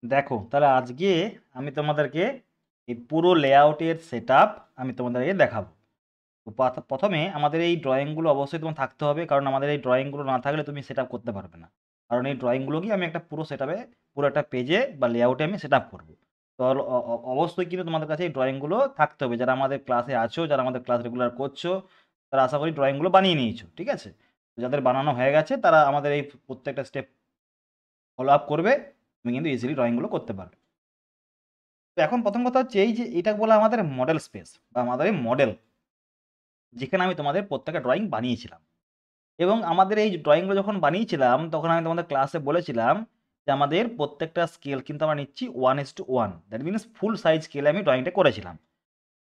দেখো তাহলে আজকে আমি তোমাদেরকে এই পুরো লেআউটের সেটআপ আমি তোমাদেরকে দেখাবো। তো প্রথমে আমাদের এই ড্রয়িংগুলো অবশ্যই তোমার থাকতে হবে, কারণ আমাদের এই ড্রয়িংগুলো না থাকলে তুমি সেটআপ করতে পারবে না। কারণ এই ড্রয়িংগুলোকে আমি একটা পুরো সেটআপে, পুরো একটা পেজে বা লেআউটে আমি সেটআপ করব। তো অবশ্যই কিন্তু তোমাদের কাছে এই ড্রয়িংগুলো থাকতে হবে। যারা আমাদের ক্লাসে আছো, যারা আমাদের ক্লাস রেগুলার করছো, তারা আশা করি ড্রয়িংগুলো বানিয়ে নিয়েছো, ঠিক আছে? তো যাদের বানানো হয়ে গেছে তারা আমাদের এই প্রত্যেকটা স্টেপ ফলো আপ করবে, তুমি কিন্তু ইজিলি ড্রয়িংগুলো করতে পারবে। তো এখন প্রথম কথা হচ্ছে এই যে এটা বলে আমাদের মডেল স্পেস বা আমাদের এই মডেল, যেখানে আমি তোমাদের প্রত্যেকটা ড্রয়িং বানিয়েছিলাম। এবং আমাদের এই ড্রয়িংগুলো যখন বানিয়েছিলাম তখন আমি তোমাদের ক্লাসে বলেছিলাম যে আমাদের প্রত্যেকটা স্কেল কিন্তু আমরা নিচ্ছি 1:1, দ্যাট মিনস ফুল সাইজ স্কেলে আমি ড্রয়িংটা করেছিলাম।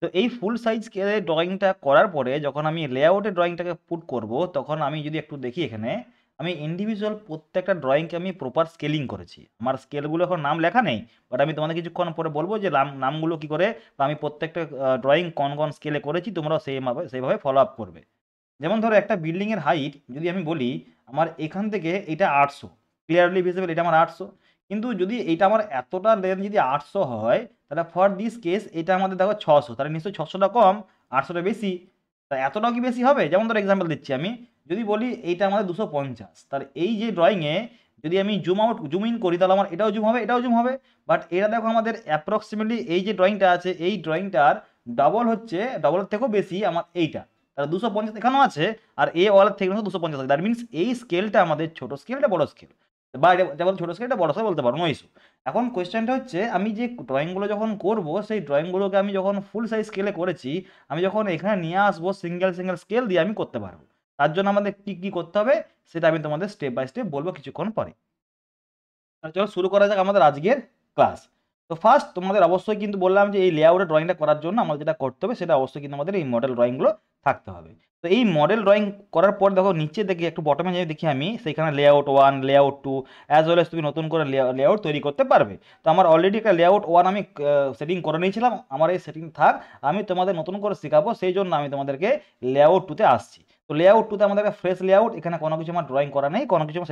তো এই ফুল সাইজ স্কেলে ড্রয়িংটা করার পরে যখন আমি লেআউটে ড্রয়িংটাকে পুট করব, তখন আমি যদি একটু দেখি এখানে, আমি ইন্ডিভিজুয়াল প্রত্যেকটা ড্রয়িংকে আমি প্রপার স্কেলিং করেছি। আমার স্কেলগুলো এখন নাম লেখা নেই, বাট আমি তোমাদের কিছুক্ষণ পরে বলবো যে নামগুলো কি করে, বা আমি প্রত্যেকটা ড্রয়িং কোন কোন স্কেলে করেছি, তোমরাও সেইভাবে ফলো আপ করবে। যেমন ধরো একটা বিল্ডিংয়ের হাইট যদি আমি বলি, আমার এখান থেকে এটা 800, ক্লিয়ারলি ভিজিবল, এটা আমার 800। কিন্তু যদি এটা আমার এতটা লেন্থ যদি 800 হয়, তাহলে ফর দিস কেস এটা আমাদের দেখো 600, তাহলে নিশ্চয়ই 600টা কম, 800টা বেশি। তা এতটাও কি বেশি হবে? যেমন ধরো এক্সাম্পল দিচ্ছি আমি, যদি বলি এইটা আমাদের 250, তাহলে এই যে ড্রয়িংয়ে যদি আমি জুম ইন করি, তাহলে আমার এটাও জুম হবে, এটাও জুম হবে। বাট এটা দেখো আমাদের অ্যাপ্রক্সিমেটলি এই যে ড্রয়িংটা আছে, এই ড্রয়িংটার ডবল হচ্ছে, ডবলের থেকেও বেশি আমার এইটা। তাহলে 250 এখানেও আছে, আর এ ওয়ালের থেকে 250 আছে। দ্যাট মিনস এই স্কেলটা আমাদের ছোট স্কেল, এটা বড় স্কেল, বা এটা যেমন ছোট স্কেল এটা বড় স্কেল বলতে পারো, নো ইস্যু। এখন কোয়েশ্চেনটা হচ্ছে আমি যে ড্রয়িংগুলো যখন করব, সেই ড্রয়িংগুলোকে আমি যখন ফুল সাইজ স্কেলে করেছি, আমি যখন এখানে নিয়ে আসবো সিঙ্গেল সিঙ্গেল স্কেল দিয়ে আমি করতে পারবো। তার জন্য আমাদের কি কি করতে হবে সেটা আমি তোমাদের স্টেপ বাই স্টেপ বলবো কিছুক্ষণ পরে। তাহলে চলো শুরু করা যাক আমাদের আজকের ক্লাস। তো ফার্স্ট তোমাদের অবশ্যই কিন্তু বললাম যে এই লেআউটের ড্রয়িংটা করার জন্য আমাদের যেটা করতে হবে সেটা অবশ্যই কিন্তু আমাদের এই মডেল ড্রয়িংগুলো থাকতে হবে। তো এই মডেল ড্রয়িং করার পর দেখো নিচে দেখি, একটু বটমে যদি দেখি আমি, সেখানে layout 1, layout 2, as well as তুমি নতুন করে লেআউট তৈরি করতে পারবে। তো আমার অলরেডি একটা লেআউট 1 আমি সেটিং করে নিয়েছিলাম, আমার এই সেটিং থাক, আমি তোমাদের নতুন করে শেখাবো, সেই জন্য আমি তোমাদেরকে লেআউট 2তে আসছি। তো লেআউট 2তে আমাদের একটা ফ্রেশ লেআউট, এখানে কোনো কিছু আমার ড্রয়িং করা নেই, কোনো কিছু আমার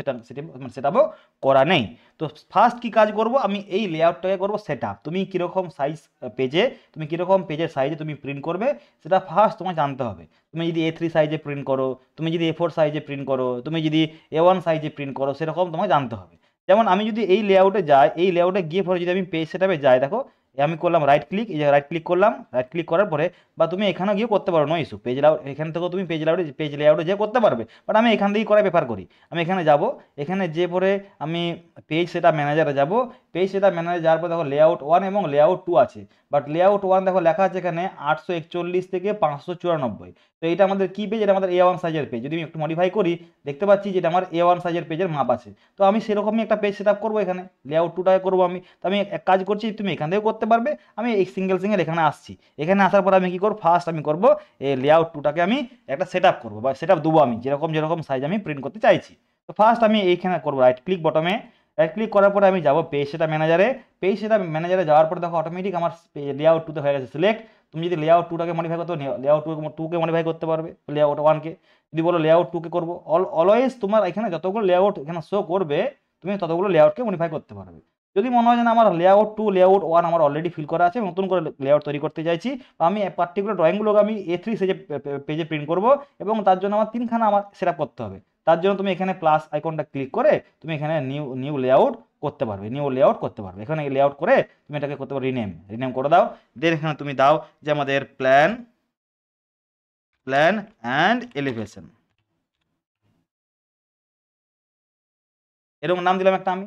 সেটআপও করা নেই। তো ফার্স্ট কি কাজ করব, আমি এই লেআউটটাকে করব সেটআপ। তুমি কীরকম সাইজ পেজে, তুমি কীরকম পেজের সাইজে তুমি প্রিন্ট করবে সেটা ফার্স্ট তোমায় জানতে হবে। তুমি যদি A3 সাইজে প্রিন্ট করো, তুমি যদি A4 সাইজে প্রিন্ট করো, তুমি যদি A1 সাইজে প্রিন্ট করো, সেরকম তোমায় জানতে হবে। যেমন আমি যদি এই লেআউটে যাই, এই লেআউটে গিয়ে পরে যদি আমি পেজ সেটআপে যাই, দেখো আমি করলাম রাইট ক্লিক, এই যে রাইট ক্লিক করলাম, রাইট ক্লিক করার পরে, বা তুমি এখানে গিয়ে করতে পারো, নো ইস্যু, পেজ লেআউট এখান থেকেও তুমি পেজ লেআউটে যেয়ে করতে পারবে, বাট আমি এখান থেকেই করাই প্রেফার করি। আমি এখানে যাব, এখানে যে পরে আমি পেজ সেটআপ ম্যানেজারে যাব। পেজ সেটআপ ম্যানেজারে যাওয়ার পর দেখো লেআউট 1 এবং লেআউট 2 আছে, বাট লেআউট 1 দেখো লেখা আছে এখানে 841 থেকে 594। তো এটা আমাদের কি পেজ? এটা আমাদের A1 সাইজের পেজ। যদি আমি একটু মডিফাই করি, দেখতে পাচ্ছি যে এটা আমার A1 সাইজের পেজের মাপ আছে। তো আমি সেরকমই একটা পেজ সেটআপ করবো, এখানে লেআউট 2টাকে করবো আমি। তো আমি এক কাজ করছি, তুমি এখান থেকেও করতে পারবে। আমি এই সিঙ্গেল সিঙ্গেল এখানে আসছি, এখানে আসার পর আমি কি করবো, ফার্স্ট আমি করবো এই লেআউট 2টাকে আমি একটা সেটআপ করবো বা সেটআপ দেবো আমি, যেরকম যেরকম সাইজ আমি প্রিন্ট করতে চাইছি। তো ফার্স্ট আমি এইখানে করবো রাইট ক্লিক বটমে, রাইট ক্লিক করার পরে আমি যাবো পেজ সেটআপ ম্যানেজারে। পেজ সেটআপ ম্যানেজারে যাওয়ার পর দেখো অটোমেটিক আমার লেআউট 2তে হয়ে গেছে সিলেক্ট। তুমি যদি লেআউট 2টাকে মডিফাই করতে, লেআউট 2কে মডিফাই করতে পারবে, লেআউট 1কে। যদি বলো লেআউট 2কে করবো, অলওয়েজ তোমার এখানে যতগুলো লেআউট এখানে শো করবে, তুমি ততগুলো লেআউটকে মডিফাই করতে পারবে। যদি মনে হয় যে না, আমার লেআউট 1 আমার অলরেডি ফিল করা আছে, নতুন করে লেআউট তৈরি করতে চাইছি, বা আমি পার্টিকুলার ড্রয়িংগুলোকে আমি A3 সাইজে পেজে প্রিন্ট করবো, এবং তার জন্য আমার 3খানা আমার সেট আপ করতে হবে। তার জন্য তুমি এখানে প্লাস আইকনটা ক্লিক করে তুমি এখানে নিউ নিউ লেআউট করতে পারবে, নিউ লেআউট করতে পারবে। এখানে লেআউট করে তুমি এটাকে করতে পারো রিনেম করে দাও। দেন এখানে তুমি দাও যে আমাদের প্ল্যান অ্যান্ড এলিভেশন, এরকম নাম দিলাম একটা আমি।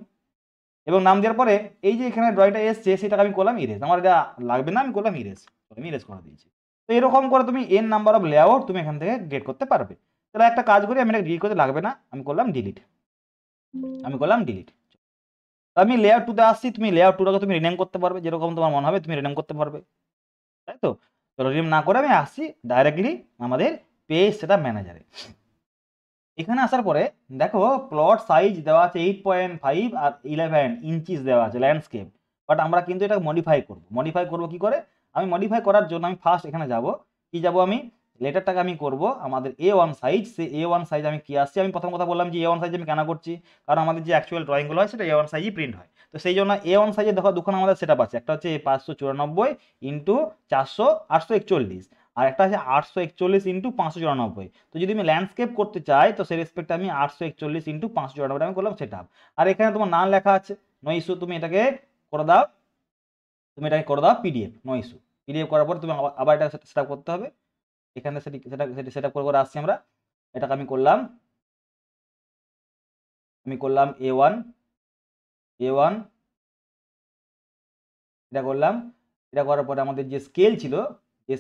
এবং নাম দেওয়ার পরে এই যে এখানে ড্রয়িংটা এসছে সেটাকে আমি করলাম ইরেজ, আমার এটা লাগবে না, আমি করলাম ইরেজ, আমি ইরেজ করে দিয়েছি। তো এরকম করে তুমি n নাম্বার অফ লেআউট তুমি এখান থেকে গেট করতে পারবে। তাহলে একটা কাজ করি, আমি এটা ডিলিট করতে লাগবে না, আমি করলাম ডিলিট, আমি করলাম ডিলিট। আমি লেআউট 2তে আসছি, তুমি লেআউট 2টাকে তুমি রিনেম করতে পারবে, যেরকম তোমার মনে হবে তুমি রিনেম করতে পারবে, তাই তো? চলো রিনেম না করে আমি আসছি ডাইরেক্টলি আমাদের পেজ সেটআপ ম্যানেজারে। এখানে আসার পরে দেখো প্লট সাইজ দেওয়া আছে 8.5 আর 11 ইঞ্চিস দেওয়া আছে ল্যান্ডস্কেপ। বাট আমরা কিন্তু এটা মডিফাই করব কি করে? আমি মডিফাই করার জন্য আমি ফার্স্ট এখানে যাব, কি যাব আমি, লেটারটাকে আমি করব আমাদের A1 সাইজ। সেই A1 সাইজ আমি কি আসছে, আমি প্রথম কথা বললাম যে A1 সাইজ আমি কেন করছি, কারণ আমাদের যে অ্যাকচুয়াল ড্রয়িংগুলো হয় সেটা A1 সাইজই প্রিন্ট হয়। তো সেই জন্য A1 সাইজে দেখো দুখানা আমাদের সেটআপ আছে, একটা হচ্ছে 594 ইন্টু 400 841, আর একটা আছে 841 ইন্টু 594। তো যদি আমি ল্যান্ডস্কেপ করতে চাই তো সেই রেসপেক্টে আমি 841 ইন্টু 594 আমি করলাম সেটআপ। আর এখানে তোমার নাম লেখা আছে, নো ইস্যু, তুমি এটাকে করে দাও, পিডিএফ, নো ইস্যু। পিডিএফ করার পর তুমি আবার এটা সেটআপ করতে হবে। এখানে সেটা সেটআপ করে আসছি আমরা। এটাকে আমি করলাম A1 এটা করলাম। এটা করার পরে আমাদের যে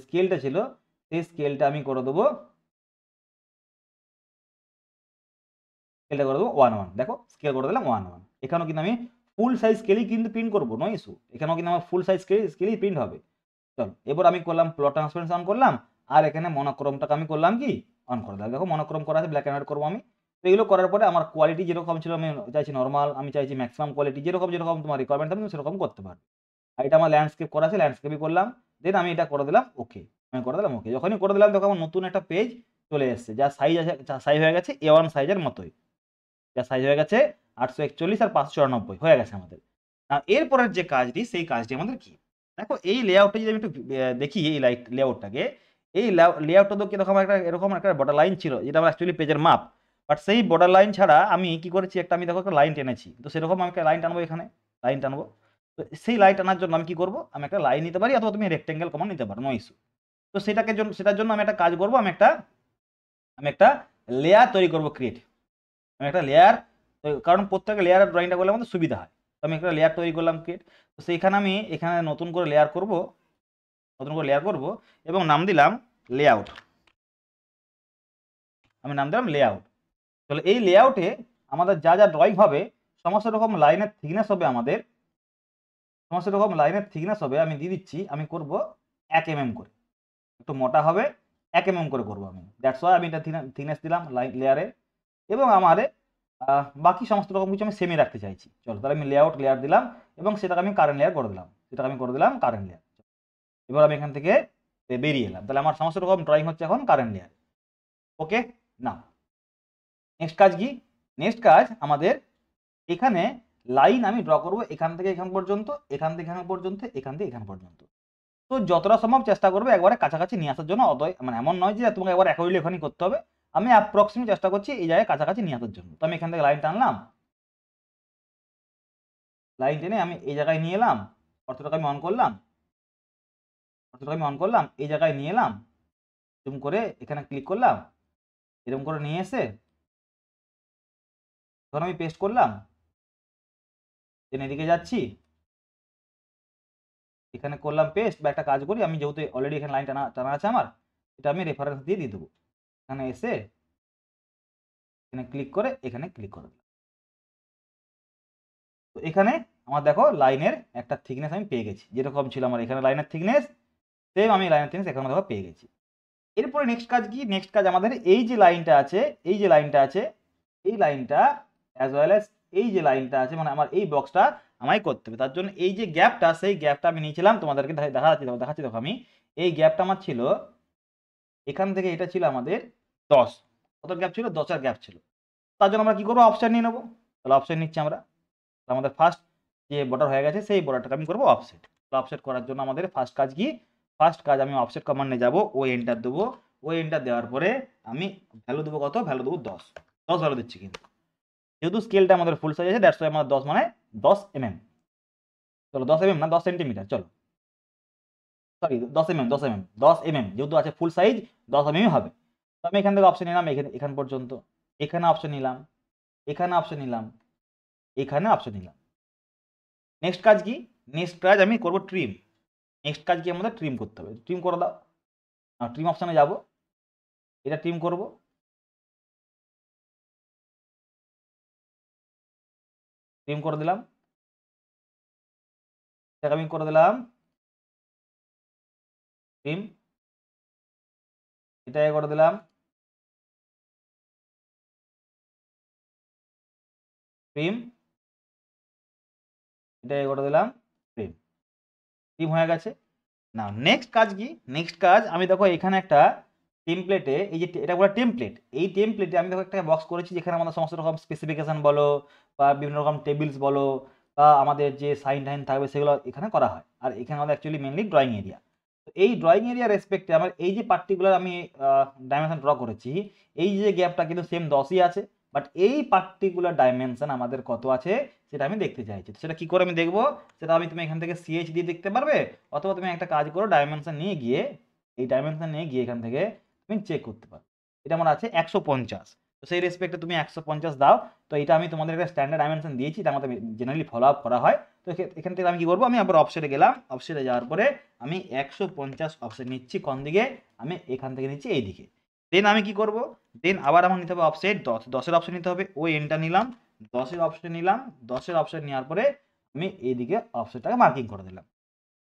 স্কেলটা ছিল সেই স্কেলটা আমি করে দেবো, স্কেলটা করে দেবো 1:1। দেখো স্কেল করে দিলাম 1:1। এখানেও কিন্তু আমি ফুল সাইজ স্কেলই কিন্তু প্রিন্ট করবো, নো ইস্যু, এখানেও কিন্তু আমার ফুল সাইজ স্কেলই প্রিন্ট হবে। চলো এবার আমি করলাম প্লট ট্রান্সপারেন্সি অন করলাম, আর এখানে মনোক্রমটাকে আমি করলাম কি অন করে দিলাম। দেখো মনোক্রম করা আছে, ব্ল্যাক অ্যান্ড হোয়াইট করবো আমি। তো এগুলো করার পরে আমার কোয়ালিটি যেরকম ছিল আমি চাইছি নর্মাল, আমি চাইছি ম্যাক্সিমাম কোয়ালিটি, যেরকম তোমার রিকোয়ারমেন্ট থাকবে সেরকম করতে পারবে। আর এটা আমার ল্যান্ডস্কেপ করা আছে, ল্যান্ডস্কেপই করলাম। দেন আমি এটা করে দিলাম ওকে, আমি করে দিলাম ওকে। যখনই করে দিলাম দেখো আমার নতুন একটা পেজ চলে এসেছে, যা সাইজ আছে, সাইজ হয়ে গেছে A1 সাইজের মতোই, যা সাইজ হয়ে গেছে 841 আর 594 হয়ে গেছে আমাদের। এরপরের যে কাজটি, সেই কাজটি আমাদের কি, দেখো এই লেআউটটা যদি আমি একটু দেখি, এই লেআউটটাকে, এই লেআউটটা তো কিরকম একটা এরকম একটা বর্ডার লাইন ছিল যেটা আমার অ্যাকচুয়ালি পেজের মাপ। বাট সেই বর্ডার লাইন ছাড়া আমি কি করেছি, একটা আমি দেখো একটা লাইন টেনেছি। তো সেরকম আমি একটা লাইন টানবো, এখানে লাইন টানবো। তো সেই লাইন টানার জন্য আমি কি করব, আমি একটা লাইন নিতে পারি অথবা তুমি রেক্টেঙ্গেল কমান নিতে পারো, নো ইস্যু। তো সেটার জন্য আমি একটা কাজ করব, আমি একটা লেয়ার তৈরি করব, আমি একটা লেয়ার, কারণ প্রত্যেকটা লেয়ারের ড্রয়িংটা করলে আমাদের সুবিধা হয়। তো আমি একটা লেয়ার তৈরি করলাম ক্রিয়েট। তো সেইখানে আমি এখানে নতুন করে লেয়ার করব এবং নাম দিলাম লেআউট। তাহলে এই লেআউটে আমাদের যা যা ড্রয়িং হবে, সমস্ত রকম লাইনের থিকনেস হবে আমি দিয়ে দিচ্ছি, আমি করব 1 mm করে, একটু মোটা হবে, 1 mm করে করবো আমি। দ্যাটস ওয়াই আমি এটা থিকনেস দিলাম লেয়ারে। এবং আমার বাকি সমস্ত রকম কিছু আমি সেমই রাখতে চাইছি। চলো তাহলে আমি লেয়ার দিলাম এবং সেটাকে আমি কারেন্ট লেয়ার করে দিলাম, কারেন্ট লেয়ার। এবার আমি এখান থেকে বেরিয়ে এলাম, তাহলে আমার সমস্ত রকম ড্রয়িং হচ্ছে এখন কারেন্ট লেয়ার। ওকে না, নেক্সট কাজ কি, নেক্সট কাজ আমাদের এখানে লাইন আমি ড্র করব এখান থেকে এখান পর্যন্ত, এখান থেকে এখান পর্যন্ত, এখান থেকে এখান পর্যন্ত। তো যতটা সম্ভব চেষ্টা করবে একবারে কাছাকাছি নিয়ে আসার জন্য, মানে এমন নয় যে তোমাকে একবার একই লেখানি করতে হবে, আমি অ্যাপ্রক্সিমেট চেষ্টা করছি এই জায়গায় কাছাকাছি নিয়ে আসার জন্য। তো আমি এখান থেকে লাইন টানলাম, লাইন টেনে আমি এই জায়গায় নিয়ে এলাম, অর্থটাকে আমি অন করলাম, এই জায়গায় নিয়ে এলাম, জুম করে এখানে ক্লিক করলাম, এরকম করে নিয়ে এসে ধরো আমি পেস্ট করলাম, দেন এদিকে যাচ্ছি, এখানে করলাম পেস্ট। বা একটা কাজ করি, আমি যেহেতু অলরেডি এখানে লাইন টানা টানা আছে আমার, এটা আমি রেফারেন্স দিয়ে দেবো। এখানে এসে এখানে ক্লিক করে এখানে ক্লিক করে দিলাম। তো এখানে আমার দেখো লাইনের একটা থিকনেস আমি পেয়ে গেছি, যেরকম ছিল আমার এখানে লাইনের থিকনেস, সেম আমি লাইনের থিকনেস এখানে দেখো পেয়ে গেছি। এরপরে নেক্সট কাজ কি, নেক্সট কাজ আমাদের এই যে লাইনটা আছে, এই লাইনটা অ্যাজ ওয়েল অ্যাজ এই যে লাইনটা আছে, মানে আমার এই বক্সটা আমায় করতে হবে। তার জন্য এই যে গ্যাপটা, সেই গ্যাপটা আমি নিয়েছিলাম, তোমাদেরকে দেখাচ্ছি দেখো। আমি এই গ্যাপটা আমার ছিল এখান থেকে, এটা ছিল আমাদের 10, কত গ্যাপ ছিল, 10-এর গ্যাপ ছিল। তার জন্য আমরা কি করবো, অপশন নিয়ে নেবো। তাহলে অপশন নিচ্ছি আমরা। আমাদের ফার্স্ট যে বর্ডার হয়ে গেছে সেই বর্ডারটাকে আমি করবো অফসেট। অফসেট করার জন্য আমাদের ফার্স্ট কাজ কি, আমি অফসেট কমান্ডে যাব, ও এন্টার দেবো। ও এন্টার দেওয়ার পরে আমি ভ্যালু দেবো কত, ভ্যালু দেবো 10 ভ্যালু দিচ্ছি। কিন্তু যেহেতু স্কেলটা আমাদের ফুল সাইজ আছে, দ্যাটস ওয়াই আমাদের 10 মানে 10 mm। চলো 10 mm না 10 সেন্টিমিটার, চলো সরি 10 mm, 10 mm যেহেতু আছে ফুল সাইজ 10 mm হবে। তো আমি এখান থেকে অপশন নিলাম, এখান পর্যন্ত, এখানে অপশন নিলাম, এখানে অপশন নিলাম, এখানে অপশন নিলাম। নেক্সট কাজ কি, নেক্সট কাজ আমি করব ট্রিম। নেক্সট কাজ কি, আমাদের ট্রিম করতে হবে। ট্রিম করে দাও, ট্রিম অপশানে যাব, এটা ট্রিম করব। ট্রিম করে দিলাম, এটাকে আমি করে দিলাম ট্রিম, এটাকে করে দিলাম ট্রিম, এটাকে করে দিলাম ট্রিম। ট্রিম হয়ে গেছে। না নেক্সট কাজ কি, নেক্সট কাজ আমি দেখো এখানে একটা টেমপ্লেটে এই যে এটা বলে টেমপ্লেট, এই টেমপ্লেটে আমি দেখো একটা বক্স করেছি যেখানে আমাদের সমস্ত রকম স্পেসিফিকেশন বলো বা বিভিন্ন রকম টেবিলস বলো বা আমাদের যে সাইন টাইন থাকবে সেগুলো এখানে করা হয়। আর এখানে আমাদের অ্যাকচুয়ালি মেনলি ড্রয়িং এরিয়া। তো এই ড্রয়িং এরিয়া রেসপেক্টে আমার এই যে পার্টিকুলার আমি ডাইমেনশন ড্র করেছি, এই যে গ্যাপটা কিন্তু সেম 10ই আছে, বাট এই পার্টিকুলার ডাইমেনশন আমাদের কত আছে সেটা আমি দেখতে চাইছি। সেটা কি করে আমি দেখবো, সেটা তুমি এখান থেকে সিএইচ দিয়ে দেখতে পারবে, অথবা তুমি একটা কাজ করো ডাইমেনশন নিয়ে গিয়ে, এই ডাইমেনশন নিয়ে গিয়ে এখান থেকে তুমি চেক করতে পারো। এটা আমার আছে 150, তো সেই রেসপেক্টে তুমি 150 দাও। তো এটা আমি তোমাদের একটা স্ট্যান্ডার্ড ডাইমেনশন দিয়েছি, এটা আমাদের জেনারেলি ফলো আপ করা হয়। তো এখান থেকে আমি কি করবো, আমি আবার অফসেটে গেলাম, অফসেটে যাওয়ার পরে আমি 150 অফসেট নিচ্ছি কোন দিকে, আমি এখান থেকে নিচ্ছি এই দিকে। দেন আমি কি করব, দেন আবার আমার নিতে হবে অফসেট 10-10-এর অপশন নিতে হবে, ওই এনটা নিলাম, 10-এর অপশন নিলাম, 10-এর অপশন নেওয়ার পরে আমি এইদিকে অফসেটটাকে মার্কিং করে দিলাম।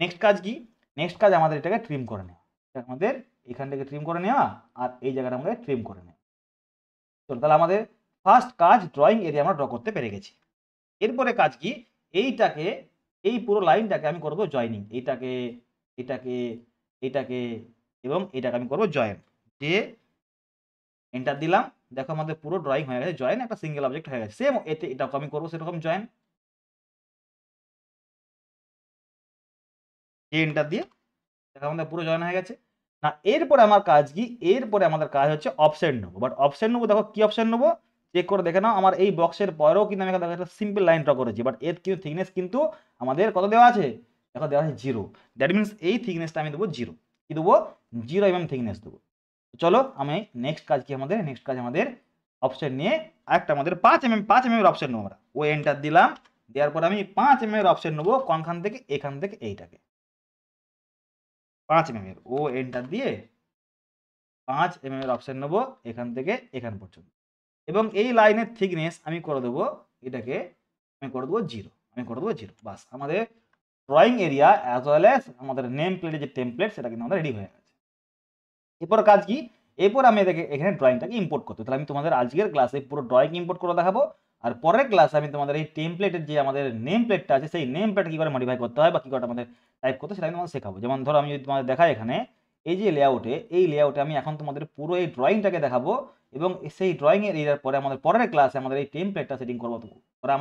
নেক্সট কাজ কি, নেক্সট কাজ আমাদের এটাকে ট্রিম করে নেওয়া, আমাদের এখান থেকে ট্রিম করে নেওয়া আর এই জায়গাটা আমাদের ট্রিম করে নেওয়া। চলো তাহলে আমাদের ফার্স্ট কাজ ড্রয়িং এরিয়া আমরা ড্র করতে পেরে গেছি। এরপরে কাজ কি, এইটাকে, এই পুরো লাইনটাকে আমি করব জয়নিং, এইটাকে এটাকে এটাকে এবং এটাকে আমি করব জয়েন, দিয়ে এন্টার দিলাম। দেখো আমাদের পুরো ড্রয়িং হয়ে গেছে, জয়েন একটা সিঙ্গেল অবজেক্ট হয়ে গেছে। সেম এতে এটাকে আমি করবো সেরকম জয়েন, এন্টার দিয়ে দেখো আমাদের পুরো জয়েন হয়ে গেছে। না এরপরে আমার কাজ কি, এরপরে আমাদের কাজ হচ্ছে অপশন নেবো। বাট অপশন নেবো, দেখো কি অপশন নেবো, চেক করে দেখে নাও আমার এই বক্সের পরেও কিন্তু আমি একটা সিম্পল লাইন ড্র করেছি, বাট এর কিন্তু থিকনেস কিন্তু আমাদের কত দেওয়া আছে, দেখো দেওয়া আছে 0। দ্যাট মিনস এই থিকনেসটা আমি দেবো 0, কি দেবো 0 থিকনেস দেবো। চলো আমি নেক্সট কাজ কি, আমাদের নেক্সট কাজ আমাদের অপশন নিয়ে আরেকটা আমাদের 5 mm এর অপশন নেবো আমরা, ও এন্টার দিলাম, দেওয়ার পর আমি 5 mm এর অপশন নেবো কোনখান থেকে, এখান থেকে এইটাকে 5 mm এর, ও এন্টার দিয়ে 5 mm এর অপশন নেবো এখান থেকে এখান পর্যন্ত। এবং এই লাইনের থিকনেস আমি করে দেবো, এটাকে আমি করে দেবো 0, আমি করে দেবো 0। বাস আমাদের drawing area as well as আমাদের নেম প্লেটের যে টেমপ্লেট সেটা কিন্তু আমাদের রেডি হয়ে গেছে। এরপর কাজ কি, এরপর আমি এখানে ড্রয়িংটাকে ইম্পোর্ট করতে, তাহলে আমি তোমাদের আজকের ক্লাসে পুরো ড্রয়িং ইম্পোর্ট করে দেখাবো। আর পরের ক্লাসে আমি তোমাদের এই টেমপ্লেটের যে আমাদের নেম প্লেটটা আছে সেই নেম প্লেট কী করে মডিফাই করতে হয় বা কী করে আমাদের টাইপ করতে সেটা আমি তোমাদের শেখাবো। যেমন ধরো আমি যদি তোমাদের দেখাই এখানে এই যে লেআউটে, এই লেআউটে আমি এখন তোমাদের পুরো এই ড্রয়িংটাকে দেখাবো, এবং সেই ড্রয়িং এর পরে আমাদের পরের ক্লাসে আমাদের এই টেমপ্লেটটা সেটিং করবো, পরে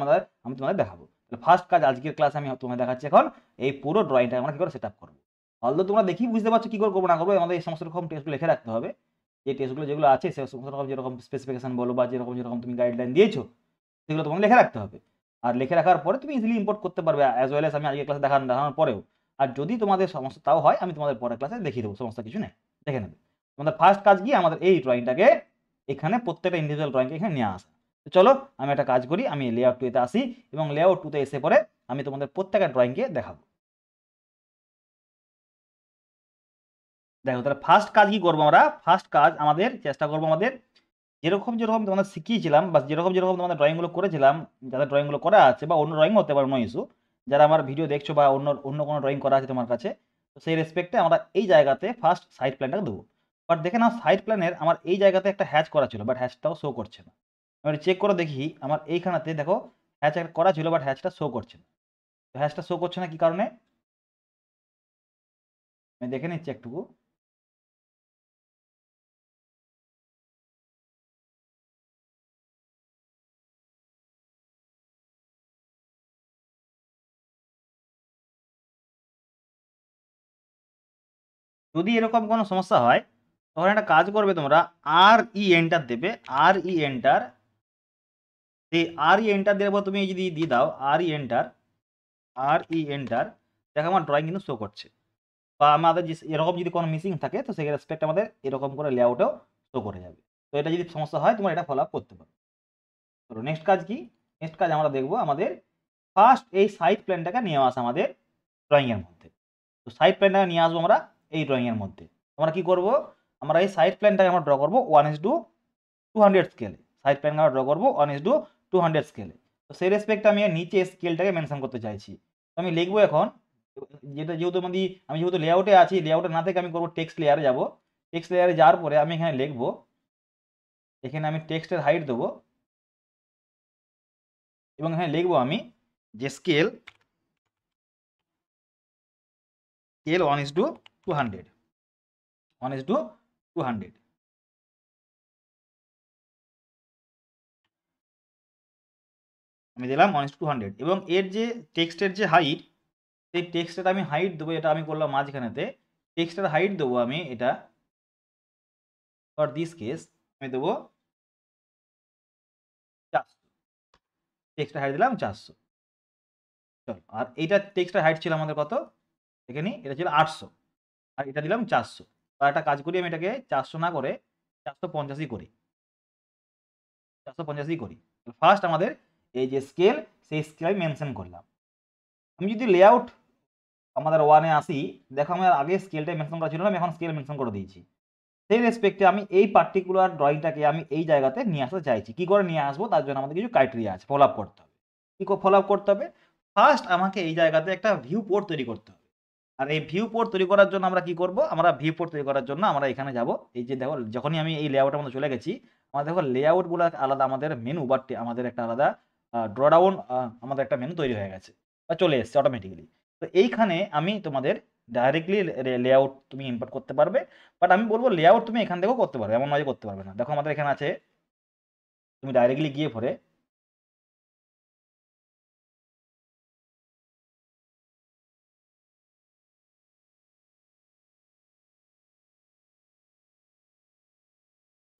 আমি তোমাদের দেখাবো। ফার্স্ট কাজ আজকের ক্লাসে আমি তোমাদের দেখাচ্ছি এখন এই পুরো ড্রয়িংটা আমরা কী করে সেট আপ করবো। অলদো তোমরা দেখি বুঝতে পারছো কী করে করবো না করবো, আমাদের এই সমস্ত রকম টেস্টগুলো লিখে রাখতে হবে। যে টেস্টগুলো যেগুলো আছে সে সমস্ত রকম যেরকম স্পেসিফিকেশন বলো বা যেরকম যেরকম তুমি গাইডলাইন দিয়েছো সেগুলো তোমাকে লিখে রাখতে হবে। আর লিখে রাখার পরে তুমি ইজিলি ইম্পোর্ট করতে পারবে অ্যাজ ওয়েল এস আমি আজকে ক্লাসে দেখানোর পরেও। আর যদি তোমাদের সমস্যা তাও হয় আমি তোমাদের পরের ক্লাসে দেখিয়ে দেবো, সমস্যা কিছু নেই, দেখে নেবে। তোমাদের ফার্স্ট কাজ কি, আমাদের এই ড্রয়িংটাকে এখানে প্রত্যেকটা ইন্ডিভিজুয়াল ড্রয়িংকে এখানে নিয়ে আসা। তো চলো আমি একটা কাজ করি, আমি লেআউট 2-তে আসি এবং লেআউট 2-তে এসে পরে আমি তোমাদের প্রত্যেকটা ড্রয়িংকে দেখাবো। দেখো তাহলে ফার্স্ট কাজ কি করবো আমরা, ফার্স্ট কাজ আমাদের চেষ্টা করবো আমাদের যেরকম যেরকম তোমাদের শিখিয়েছিলাম বা যেরকম যেরকম তোমাদের ড্রয়িংগুলো করেছিলাম, যাদের ড্রয়িংগুলো করা আছে বা অন্য ড্রয়িং হতে পারে, নো ইস্যু, যারা আমার ভিডিও দেখছো বা অন্য অন্য কোনো ড্রয়িং করা আছে তোমার কাছে, তো সেই রেসপেক্টে আমরা এই জায়গাতে ফার্স্ট সাইড প্ল্যানটাকে দেবো। বাট দেখে নাও সাইড প্ল্যানের আমার এই জায়গাতে একটা হ্যাচ করা ছিল, বাট হ্যাচটাও শো করছে না। আমি চেক করে দেখি আমার এইখানেতে দেখো হ্যাচ একটা করা ছিল, বাট হ্যাচটা শো করছে না। তো হ্যাচটা শো করছে না কি কারণে, আমি দেখে নিচ্ছি একটুকু। যদি এরকম কোনো সমস্যা হয় তখন একটা কাজ করবে তোমরা, আর এন্টার দেবে, এন্টার, এই এন্টার দেওয়ার পর তুমি যদি দিয়ে দাও এন্টার, এন্টার, দেখো আমার ড্রয়িং কিন্তু শো করছে। বা আমাদের যে এরকম যদি কোনো মিসিং থাকে তো সেই রেসপেক্ট আমাদের এরকম করে লেআউটেও শো করে যাবে। তো এটা যদি সমস্যা হয় তোমরা এটা ফলো আপ করতে পারো। তো নেক্সট কাজ কি, নেক্সট কাজ আমরা দেখবো আমাদের ফার্স্ট এই সাইড প্ল্যানটাকে নিয়ে আসা আমাদের ড্রয়িংয়ের মধ্যে। তো সাইড প্ল্যানটাকে নিয়ে আসবো আমরা এই ড্রয়িংয়ের মধ্যে। আমরা কি করব, আমরা এই সাইড প্ল্যানটাকে আমরা ড্র করবো 1:200 স্কেলে। সাইড প্ল্যান আমরা ড্র করবো 1:200 স্কেলে। তো সেই রেসপেক্টে আমি নিচে স্কেলটাকে মেনশন করতে চাইছি। তো আমি লিখবো এখন, যেহেতু আমি যেহেতু লেআউটে আছি, লেআউটে না থেকে আমি করবো টেক্সট লেয়ারে যাব। টেক্সট লেয়ারে যাওয়ার পরে আমি এখানে লিখবো, এখানে আমি টেক্সটের হাইট দেবো এবং এখানে লিখবো আমি যে স্কেল 1:200, 1:200। আমি দিলাম 1:200 এবং এর যে টেক্সটের যে হাইট, সেই টেক্সটের আমি হাইট দেবো, এটা আমি করলাম মাঝখানেতে। টেক্সটের হাইট দেবো আমি এটা, ফর দিস কেস আমি দেবো 400। টেক্সটের হাইট দিলাম 400। চলো, আর এইটা টেক্সটের হাইট ছিল আমাদের কত, এখানে এটা ছিল 800, আর এটা দিলাম 400। আর একটা কাজ করি, আমি এটাকে 400 না করে 450ই করি, 450ই করি। ফার্স্ট আমাদের এই যে স্কেল, সেই স্কেল আমি মেনশন করলাম। আমি যদি লেআউট আমাদের ওয়ানে আসি, দেখো আমার আগে স্কেলটাই মেনশন করা ছিল না, আমি এখন স্কেল মেনশন করে দিয়েছি। সেই রেসপেক্টে আমি এই পার্টিকুলার ড্রয়িংটাকে আমি এই জায়গাতে নিয়ে আসতে চাইছি। কি করে নিয়ে আসবো, তার জন্য আমাদের কিছু ক্রাইটেরিয়া আছে, ফলো আপ করতে হবে। কি ফলো আপ করতে হবে? ফার্স্ট আমাকে এই জায়গাতে একটা ভিউ পোর্ট তৈরি করতে হবে। আর এই ভিউ পোর্ট তৈরি করার জন্য আমরা কি করব, আমরা ভিউ পোর্ট তৈরি করার জন্য আমরা এখানে যাব। এই যে দেখো, যখনই আমি এই লেআউটের মধ্যে চলে গেছি, আমরা দেখো লেআউটগুলো আলাদা, আমাদের মেনু বা আমাদের একটা আলাদা ড্রডাউন, আমাদের একটা মেনু তৈরি হয়ে গেছে বা চলে এসছে অটোমেটিক্যালি। তো এইখানে আমি তোমাদের ডাইরেক্টলি লেআউট তুমি ইম্পোর্ট করতে পারবে, বাট আমি বলবো লেআউট তুমি এখান থেকেও করতে পারবে, এমন নয় যে করতে পারবে না। দেখো আমাদের এখানে আছে, তুমি ডাইরেক্টলি গিয়ে পরে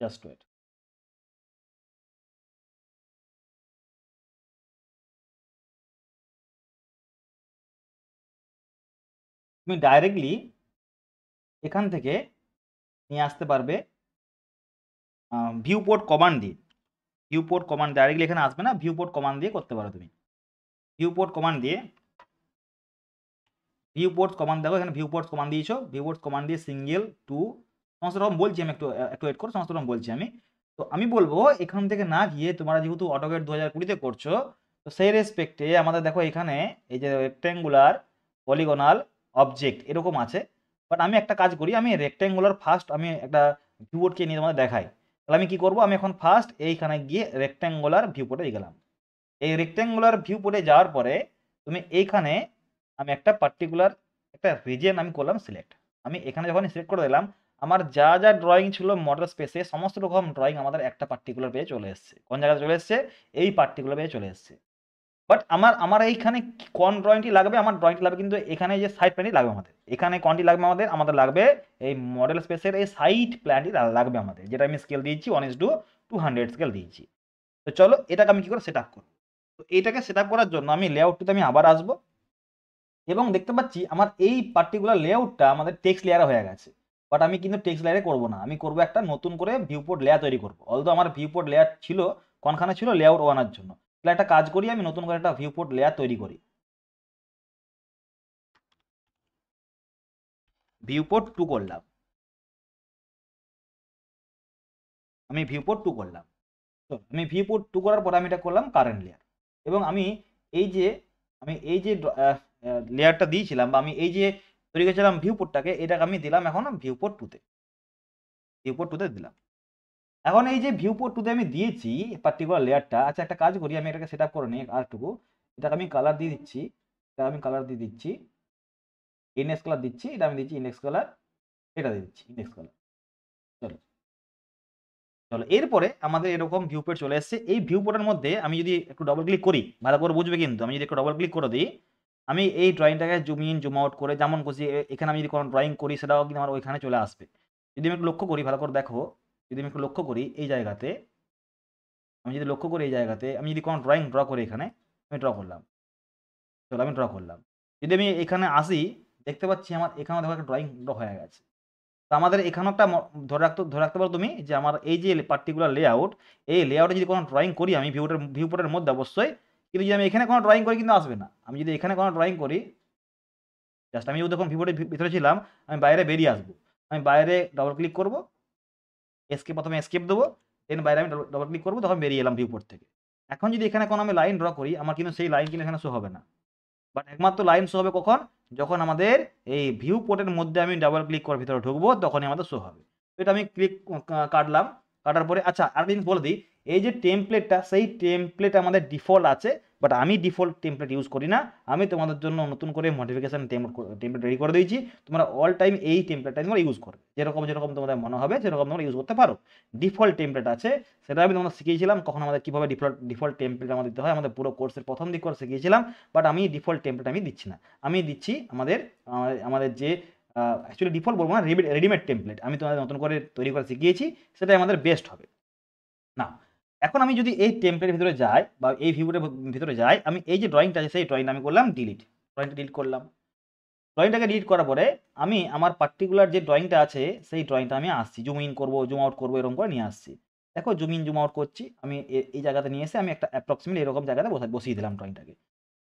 জাস্ট ওয়েট, তুমি ডাইরেক্টলি এখান থেকে নিয়ে আসতে পারবে ভিউ পোর্ট কমান্ড দিয়ে। ভিউ পোর্ট কমান্ড ডাইরেক্টলি এখানে আসবে না, ভিউ পোর্ট কমান্ড দিয়ে করতে পারো তুমি। ভিউ পোর্ট কমান্ড দিয়ে, ভিউ পোর্টস কমান্ড দেখো এখানে ভিউ পোর্টস কমান্ড দিয়েছো, ভিউ পোর্টস কমান্ড দিয়ে সিঙ্গেল টু সমস্ত রকম বলছি আমি, একটু একটু ওয়েট করো, সমস্ত রকম বলছি আমি। তো আমি বলবো এখান থেকে না গিয়ে, তোমরা যেহেতু অটোক্যাড 2020-তে করছো, তো সেই রেসপেক্টে আমাদের দেখো এখানে এই যে রেক্ট্যাঙ্গুলার, পলিগোনাল, অবজেক্ট এরকম আছে। বাট আমি একটা কাজ করি, আমি রেক্ট্যাঙ্গুলার ফার্স্ট আমি একটা ভিউপোর্টকে নিয়ে তোমাদের দেখাই। তাহলে আমি কি করবো, আমি এখন ফার্স্ট এইখানে গিয়ে রেক্ট্যাঙ্গুলার ভিউপোর্টে গেলাম। এই রেক্ট্যাঙ্গুলার ভিউপোর্টে যাওয়ার পরে তুমি এইখানে, আমি একটা পার্টিকুলার একটা রিজিয়ন আমি করলাম সিলেক্ট। আমি এখানে যখন সিলেক্ট করে দিলাম, আমার যা যা ড্রয়িং ছিল মডেল স্পেসে, সমস্ত রকম ড্রয়িং আমাদের একটা পার্টিকুলার পেয়ে চলে এসছে। কোন জায়গায় চলে এসছে, এই পার্টিকুলার পেয়ে চলে এসছে। বাট আমার আমার এইখানে কোন ড্রয়িংটি লাগবে, আমার ড্রয়িংটি লাগবে কিন্তু এখানে যে সাইড প্ল্যানটি লাগবে আমাদের। এখানে কোনটি লাগবে আমাদের, আমাদের লাগবে এই মডেল স্পেসের এই সাইড প্ল্যানটি লাগবে আমাদের, যেটা আমি স্কেল দিয়েছি 1:200 স্কেল দিয়েছি। তো চলো এটাকে আমি কি করে সেট আপ করবো। তো এইটাকে সেট আপ করার জন্য আমি লেআউটটিতে আমি আবার আসবো, এবং দেখতে পাচ্ছি আমার এই পার্টিকুলার লেআউটটা আমাদের টেক্সট লেয়ারে হয়ে গেছে। বাট আমি কিন্তু টেক্সট লেয়ারে করবো না, আমি করবো একটা নতুন করে ভিউপোর্ট লেয়ার তৈরি করবো। অলদো আমার ভিউপোর্ট লেয়ার ছিল কোনখানে ছিল, লেআউট ওয়ানের জন্য। তাহলে একটা কাজ করি, আমি নতুন করে একটা ভিউপোর্ট লেয়ার তৈরি করি। ভিউপোর্ট 2 করলাম, আমি ভিউপোর্ট 2 করলাম। তো আমি ভিউপোর্ট 2 করার পরে আমি এটা করলাম কারেন্ট লেয়ার। এবং আমি এই যে, আমি এই যে লেয়ারটা দিয়েছিলাম, বা আমি এই যে তৈরি করেছিলাম ভিউপোর্টটাকে, এটাকে আমি দিলাম এখন ভিউপোর্ট 2তে, ভিউপোর্ট 2তে দিলাম। এখন এই যে ভিউপোর্ট 2তে আমি দিয়েছি পার্টিকুলার লেয়ারটা। আচ্ছা একটা কাজ করি, আমি এটাকে সেট আপ করে নিই আরেকটুকু। এটাকে আমি কালার দিয়ে দিচ্ছি, এটা আমি কালার দিয়ে দিচ্ছি, ইন্ডেক্স কালার দিচ্ছি, এটা আমি দিচ্ছি ইন্ডেক্স কালার, এটা দিয়ে দিচ্ছি ইন্ডেক্স কালার। চলো, চলো এরপরে আমাদের এরকম ভিউপোর্ট চলে এসেছে। এই ভিউপোর্টের মধ্যে আমি যদি একটু ডবল ক্লিক করি, ভালো করে বুঝবে কিন্তু, আমি যদি একটু ডবল ক্লিক করে দিই, আমি এই ড্রয়িংটাকে জুম ইন জুম আউট করে যেমন খুশি এখানে আমি যদি কোনো ড্রয়িং করি, সেটাও কিন্তু আমার ওইখানে চলে আসবে। যদি আমি একটু লক্ষ্য করি, ভালো করে দেখো, যদি আমি একটু লক্ষ্য করি এই জায়গাতে, আমি যদি লক্ষ্য করি এই জায়গাতে, আমি যদি কোনো ড্রয়িং ড্র করি, এখানে আমি ড্র করলাম, চলো আমি ড্র করলাম। যদি আমি এখানে আসি, দেখতে পাচ্ছি আমার এখানেও দেখো একটা ড্রয়িং ড্র হয়ে গেছে। তো আমাদের এখানেও একটা ধরে রাখতে পারো তুমি, যে আমার এই যে পার্টিকুলার লেআউট, এই লেআউটে যদি কোনো ড্রয়িং করি আমি ভিউপোর্টের মধ্যে অবশ্যই, কিন্তু যদি আমি এখানে কোনো ড্রয়িং করি কিন্তু আসবে না। আমি যদি এখানে কোনো ড্রয়িং করি, জাস্ট আমি যদি যখন ভিউপোর্টের ভিতরে ছিলাম, আমি বাইরে বেরিয়ে আসবো, আমি বাইরে ডবল ক্লিক করবো, প্রথমে এস্কেপ দেবো, দেন বাইরে আমি ডবল ক্লিক করবো, তখন বেরিয়ে এলাম ভিউপোর্ট থেকে। এখন যদি এখানে কোনো আমি লাইন ড্র করি, আমার কিন্তু সেই লাইন কিন্তু এখানে শো হবে না। বাট একমাত্র লাইন শো হবে কখন, যখন আমাদের এই ভিউ পোর্টের মধ্যে আমি ডাবল ক্লিক করে ভিতরে ঢুকবো, তখনই আমাদের শো হবে। তো এটা আমি ক্লিক কাটলাম, কাটার পরে আচ্ছা আরেকটা জিনিস বলে দিই, এই যে টেমপ্লেটটা, সেই টেমপ্লেট আমাদের ডিফল্ট আছে বাট আমি ডিফল্ট টেমপ্লেট ইউজ করি না, আমি তোমাদের জন্য নতুন করে মডিফিকেশান টেমপ্লেট রেডি করে দিয়েছি। তোমরা অল টাইম এই টেমপ্লেটটা তোমরা ইউজ করো, যেরকম যেরকম তোমাদের মনে হবে সেরকম তোমরা ইউজ করতে পারো। ডিফল্ট টেমপ্লেট আছে, সেটা আমি তোমরা শিখিয়েছিলাম কখন আমাদের কীভাবে ডিফল্ট টেমপ্লেট আমাদের দিতে হয়, আমাদের পুরো কোর্সের প্রথম দিক করে শিখিয়েছিলাম। বাট আমি ডিফল্ট টেমপ্লেট আমি দিচ্ছি না, আমি দিচ্ছি আমাদের যে অ্যাকচুয়ালি ডিফল্ট বলবো না, রেডিমেড টেমপ্লেট আমি তোমাদের নতুন করে তৈরি করে শিখিয়েছি, সেটাই আমাদের বেস্ট হবে না। এখন আমি যদি এই টেমপ্লেটের ভিতরে যাই বা এই ভিউটার ভিতরে যাই, আমি এই যে ড্রয়িংটা আছে সেই ড্রয়িংটা আমি করলাম ড্রয়িংটা ডিলিট করলাম। ড্রয়িংটাকে ডিলিট করার পরে আমি আমার পার্টিকুলার যে ড্রয়িংটা আছে সেই ড্রয়িংটা আমি আসছি, জুম ইন করবো, জুম আউট করবো, এরকম করে নিয়ে আসছি। দেখো জুম ইন জুম আউট করছি আমি, এই জায়গাতে নিয়ে এসে আমি একটা অ্যাপ্রক্সিমেটলি এরকম জায়গাতে বসিয়ে দিলাম ড্রয়িংটাকে।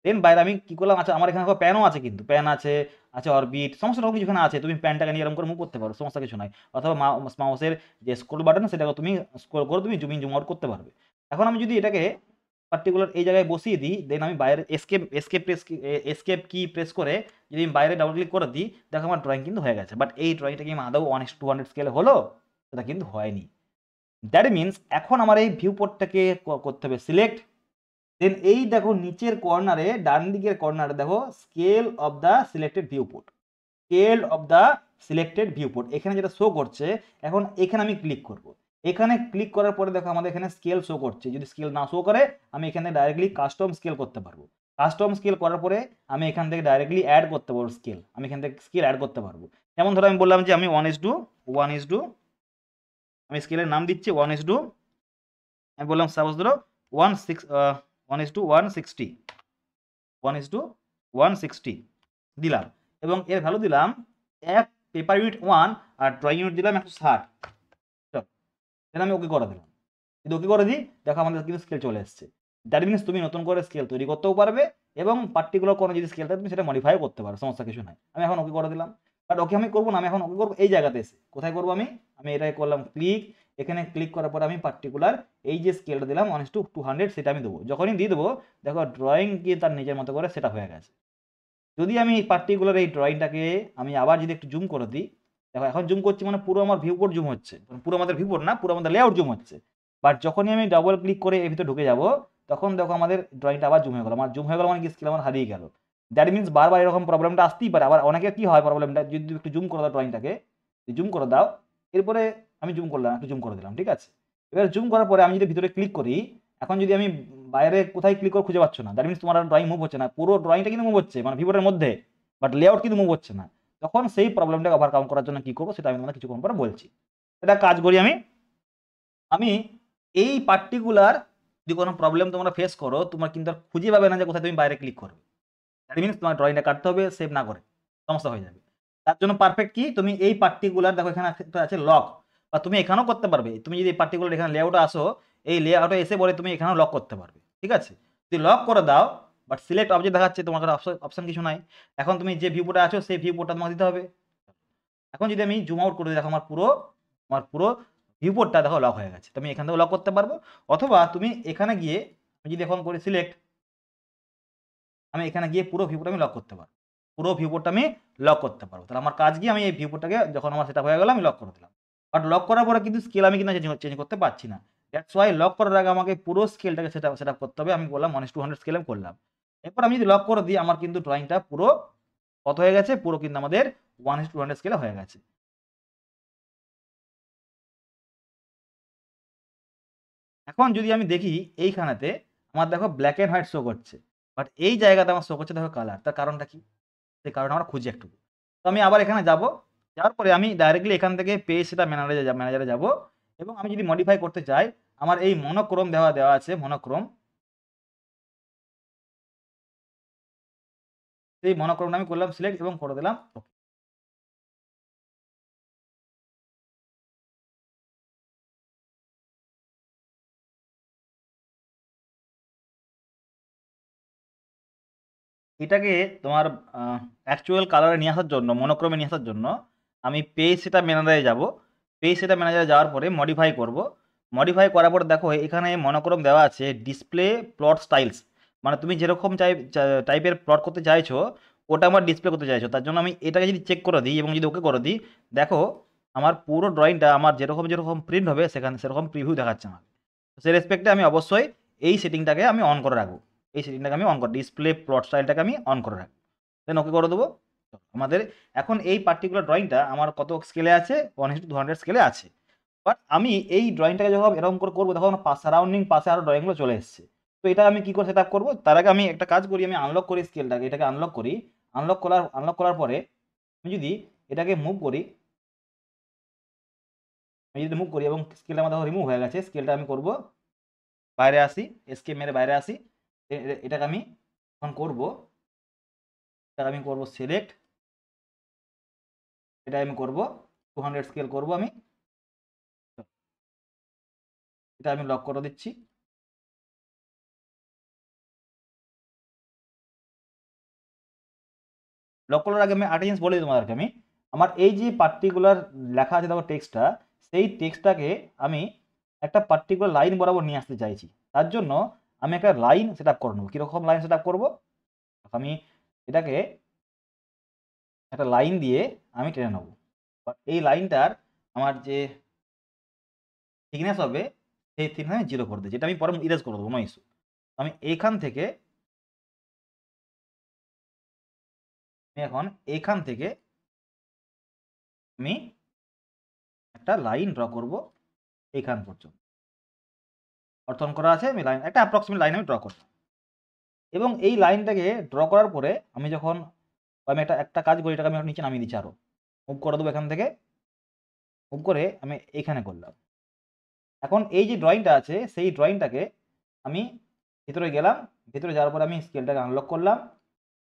দেন বাইরে আমি কী করলাম, আচ্ছা আমার এখানে প্যানও আছে, কিন্তু প্যান আছে, আচ্ছা অরবিট, সমস্ত রকম কিছু এখানে আছে, তুমি প্যানটাকে নিয়ে এরকম করে মুভ করতে পারো, সমস্যা কিছু নাই। অথবা মাউসের যে স্ক্রল বাটন সেটাকে তুমি স্ক্রল করে তুমি জুম ইন জুম আউট করতে পারবে। এখন আমি যদি এটাকে পার্টিকুলার এই জায়গায় বসিয়ে দিই, দেন আমি বাইরে এসকেপ কি প্রেস করে যদি আমি বাইরে ডাবল ক্লিক করে দিই, দেখো আমার ড্রয়িং কিন্তু হয়ে গেছে। বাট এই ড্রয়িংটা কি আদৌ 1:200 স্কেলে হলো? সেটা কিন্তু হয়নি। দ্যাট মিনস এখন আমার এই ভিউ পোর্টটাকে করতে হবে সিলেক্ট, দেন এই দেখো নিচের কর্নারে, ডান দিকের কর্নারে দেখো scale of the selected view port, scale of the selected view port এখানে যেটা শো করছে। এখন এখানে আমি ক্লিক করব, এখানে ক্লিক করার পরে দেখো আমাদের এখানে স্কেল শো করছে। যদি স্কেল না শো করে আমি এখানে ডাইরেক্টলি কাস্টম স্কেল করতে পারবো। কাস্টম স্কেল করার পরে আমি এখান থেকে ডাইরেক্টলি অ্যাড করতে পারবো স্কেল, আমি এখান থেকে স্কেল অ্যাড করতে পারবো। যেমন ধরো আমি বললাম যে আমি 1:1, আমি স্কেলের নাম দিচ্ছি 1:, আমি বললাম সাপোজ ধরো 1:160 দিলাম, এবং এর ভ্যালু দিলাম 1 পেপার ইউনিট 1 আর ড্রয়িং ইউনিট দিলাম 160। দেন আমি ওকে করে দিলাম। যদি ওকে করে দিই দেখো আমাদের কিন্তু স্কেল চলে এসছে। দ্যাট মিনস তুমি নতুন করে স্কেল তৈরি করতেও পারবে এবং পার্টিকুলার কোনো যদি স্কেলটা তুমি সেটা মডিফাইও করতে পারো, সমস্যা কিছু নাই। আমি এখন ওকে করে দিলাম, বাট ওকে আমি করবো না, আমি এখন ওকে করবো এই জায়গাতে এসে। কোথায় করবো আমি এটাই করলাম ক্লিক, এখানে ক্লিক করার পরে আমি পার্টিকুলার এই যে স্কেলটা দিলাম 1:200 সেটা আমি দেবো। যখনই দিয়ে দেবো দেখো ড্রয়িং কি তার নিজের মতো করে সেটা হয়ে গেছে। যদি আমি পার্টিকুলার এই ড্রয়িংটাকে আমি আবার যদি একটু জুম করে দিই, দেখো এখন জুম করছি মানে পুরো আমার ভিউপোর্ট জুম হচ্ছে, পুরো আমাদের ভিউপোর্ট না, পুরো আমাদের লেআউট জুম হচ্ছে। বাট যখনই আমি ডাবল ক্লিক করে এর ভিতরে ঢুকে যাব তখন দেখো আমাদের ড্রয়িংটা আবার জুম হয়ে গেল, আমার জুম হয়ে গেল মানে কি স্কেল আমার হারিয়ে গেল। দ্যাট মিনস বারবার এরকম প্রবলেমটা আসতেই পারে। আবার অনেকে কি হয় প্রবলেমটা, যদি একটু জুম করে দাও ড্রয়িংটাকে, জুম করে দাও, এরপরে আমি জুম করলাম, একটু জুম করে দিলাম, ঠিক আছে। এবার জুম করার পরে আমি যদি ভিতরে ক্লিক করি, এখন যদি আমি বাইরে কোথায় ক্লিক করে খুঁজে পাচ্ছ না, দ্যাট মিনস তোমার ড্রয়িং মুভ হচ্ছে না, পুরো ড্রয়িংটা কিন্তু মুভ হচ্ছে মানে ভিউপোর্টের মধ্যে, বাট লেআউট কিন্তু মুভ হচ্ছে না। তখন সেই প্রবলেমটাকে ওভারকাম করার জন্য কি করবো সেটা আমি তোমাদের কিছুক্ষণ পরে বলছি। এটা কাজ করি আমি এই পার্টিকুলার যদি কোনো প্রবলেম তোমরা ফেস করো, তোমরা কিন্তু আর খুঁজে পাবে না যে কোথায় তুমি বাইরে ক্লিক করবে। দ্যাট মিনস তোমার ড্রয়িংটা কাটতে হবে, সেভ না করে, সমস্যা হয়ে যাবে। তার জন্য পারফেক্ট কি, তুমি এই পার্টিকুলার দেখো এখানে একটা আছে লক, বা তুমি এখানেও করতে পারবে। তুমি যদি এই পার্টিকুলার এখানে লেআউটে আসো, এই লেআউটে এসে বলে তুমি এখানেও লক করতে পারবে, ঠিক আছে। যদি লক করে দাও বাট সিলেক্ট অবজেক্ট দেখাচ্ছে, তোমার কাছে অপশন কিছু নাই। এখন তুমি যে ভিউপোর্টে আছো সেই ভিউপোর্টটা তোমাকে দিতে হবে। এখন যদি আমি জুম আউট করে দিই দেখো আমার পুরো ভিউপোর্টটা দেখো লক হয়ে গেছে। তুমি এখান থেকে লক করতে পারবো, অথবা তুমি এখানে গিয়ে আমি যদি এখন করি সিলেক্ট, আমি এখানে গিয়ে পুরো ভিউপোর্ট আমি লক করতে পারবো, পুরো ভিউপোর্টটা আমি লক করতে পারবো। তাহলে আমার কাজ গিয়ে আমি এই ভিউপোর্টটাকে যখন আমার সেটা হয়ে গেল আমি লক করে দিলাম। বাট লক করার পরে কিন্তু স্কেল আমি কিন্তু চেঞ্জ করতে পারছি না। দ্যাটস ওয়াই লক করার আগে আমাকে পুরো স্কেলটাকে সেট আপ করতে হবে। আমি বললাম 1:200 স্কেলে করলাম। এরপর আমি যদি লক করে দিই আমার কিন্তু ড্রয়িংটা পুরো কত হয়ে গেছে, পুরো কিন্তু আমাদের 1:200 স্কেলে হয়ে গেছে। এখন যদি আমি দেখি এইখানেতে আমার দেখো ব্ল্যাক অ্যান্ড হোয়াইট শো করছে, বাট এই জায়গাতে আমার শো করছে দেখো কালার। তার কারণটা কি, সেই কারণটা আমরা খুঁজি একটু। তো আমি আবার এখানে যাব, যাওয়ার পরে আমি ডাইরেক্টলি এখান থেকে পেজ সেটা ম্যানেজারে যাব, এবং আমি যদি মডিফাই করতে চাই আমার এই মনোক্রোম দেওয়া আছে মনোক্রোম, সেই মনোক্রোমটা আমি করলাম সিলেক্ট এবং করে দিলাম ওকে। এটাকে তোমার অ্যাকচুয়াল কালারে নিয়ে আসার জন্য, মনোক্রমে নিয়ে আসার জন্য আমি পেজ সেটা ম্যানেজারে যাব। পেজ সেটা ম্যানেজারে যাওয়ার পরে মডিফাই করব। মডিফাই করার পর দেখো এখানে মনোক্রম দেওয়া আছে ডিসপ্লে প্লট স্টাইলস, মানে তুমি যেরকম টাইপের প্লট করতে চাইছো ওটা আমার ডিসপ্লে করতে চাইছো। তার জন্য আমি এটাকে যদি চেক করে দিই এবং যদি ওকে করে দিই, দেখো আমার পুরো ড্রয়িংটা আমার যেরকম যেরকম প্রিন্ট হবে সেখানে সেরকম প্রিভিউ দেখাচ্ছে আমাকে। সেই রেসপেক্টে আমি অবশ্যই এই সেটিংটাকে আমি অন করে রাখবো। এই সেটিংটাকে আমি অন করে ডিসপ্লে প্লট স্টাইলটাকে আমি অন করে রাখবো, দেন ওকে করে দেবো। আমাদের এখন এই পার্টিকুলার ড্রয়িংটা আমার কত স্কেলে আছে, 1:200 স্কেলে আছে। বাট আমি এই ড্রয়িংটাকে যখন এরকম করে করবো তখন সারাউন্ডিং পাশে আরও ড্রয়িংগুলো চলে এসছে। তো এটা আমি কী করে সেট আপ করবো, তার আগে আমি একটা কাজ করি, আমি আনলক করি স্কেলটাকে, এটাকে আনলক করি। আনলক করার পরে আমি যদি এটাকে মুভ করি, এবং স্কেলটা আমার রিমুভ হয়ে গেছে, স্কেলটা আমি করব বাইরে আসি, এসকে মেরে বাইরে আসি। এটাকে আমি এখন করব, এটাকে আমি করব সিলেক্ট, এটা আমি করব 200 স্কেল করব আমি, এটা আমি লক করে দিচ্ছি। লক করার আগে আমি একটা জিনিস বলে দিই তোমাদেরকে, আমি আমার এই যে পার্টিকুলার লেখা আছে দেখো টেক্সটটা, সেই টেক্সটটাকে আমি একটা পার্টিকুলার লাইন বরাবর নিয়ে আসতে চাইছি। তার জন্য আমি একটা লাইন সেট আপ করে নেবো। কীরকম লাইন সেট আপ করবো, আমি এটাকে একটা লাইন দিয়ে আমি টেনে নেবো। এই লাইনটার আমার যে থিকনেস হবে সেই থিকনেস আমি 0 করে দিই, যেটা আমি পরে ইরেজ করে দেবো, নো ইস্যু। আমি এইখান থেকে আমি একটা লাইন ড্র করব এইখান পর্যন্ত, অর্থন করা আছে, আমি লাইন একটা অ্যাপ্রক্সিমেট লাইন আমি ড্র করব। এবং এই লাইনটাকে ড্র করার পরে আমি যখন আমি একটা কাজ করি, এটাকে আমি নিচে নামিয়ে দিচ্ছি, আরও মুভ করে দেবো, এখান থেকে মুভ করে আমি এইখানে করলাম। এখন এই যে ড্রয়িংটা আছে সেই ড্রয়িংটাকে আমি ভিতরে গেলাম, ভিতরে যাওয়ার পরে আমি স্কেলটাকে আনলক করলাম।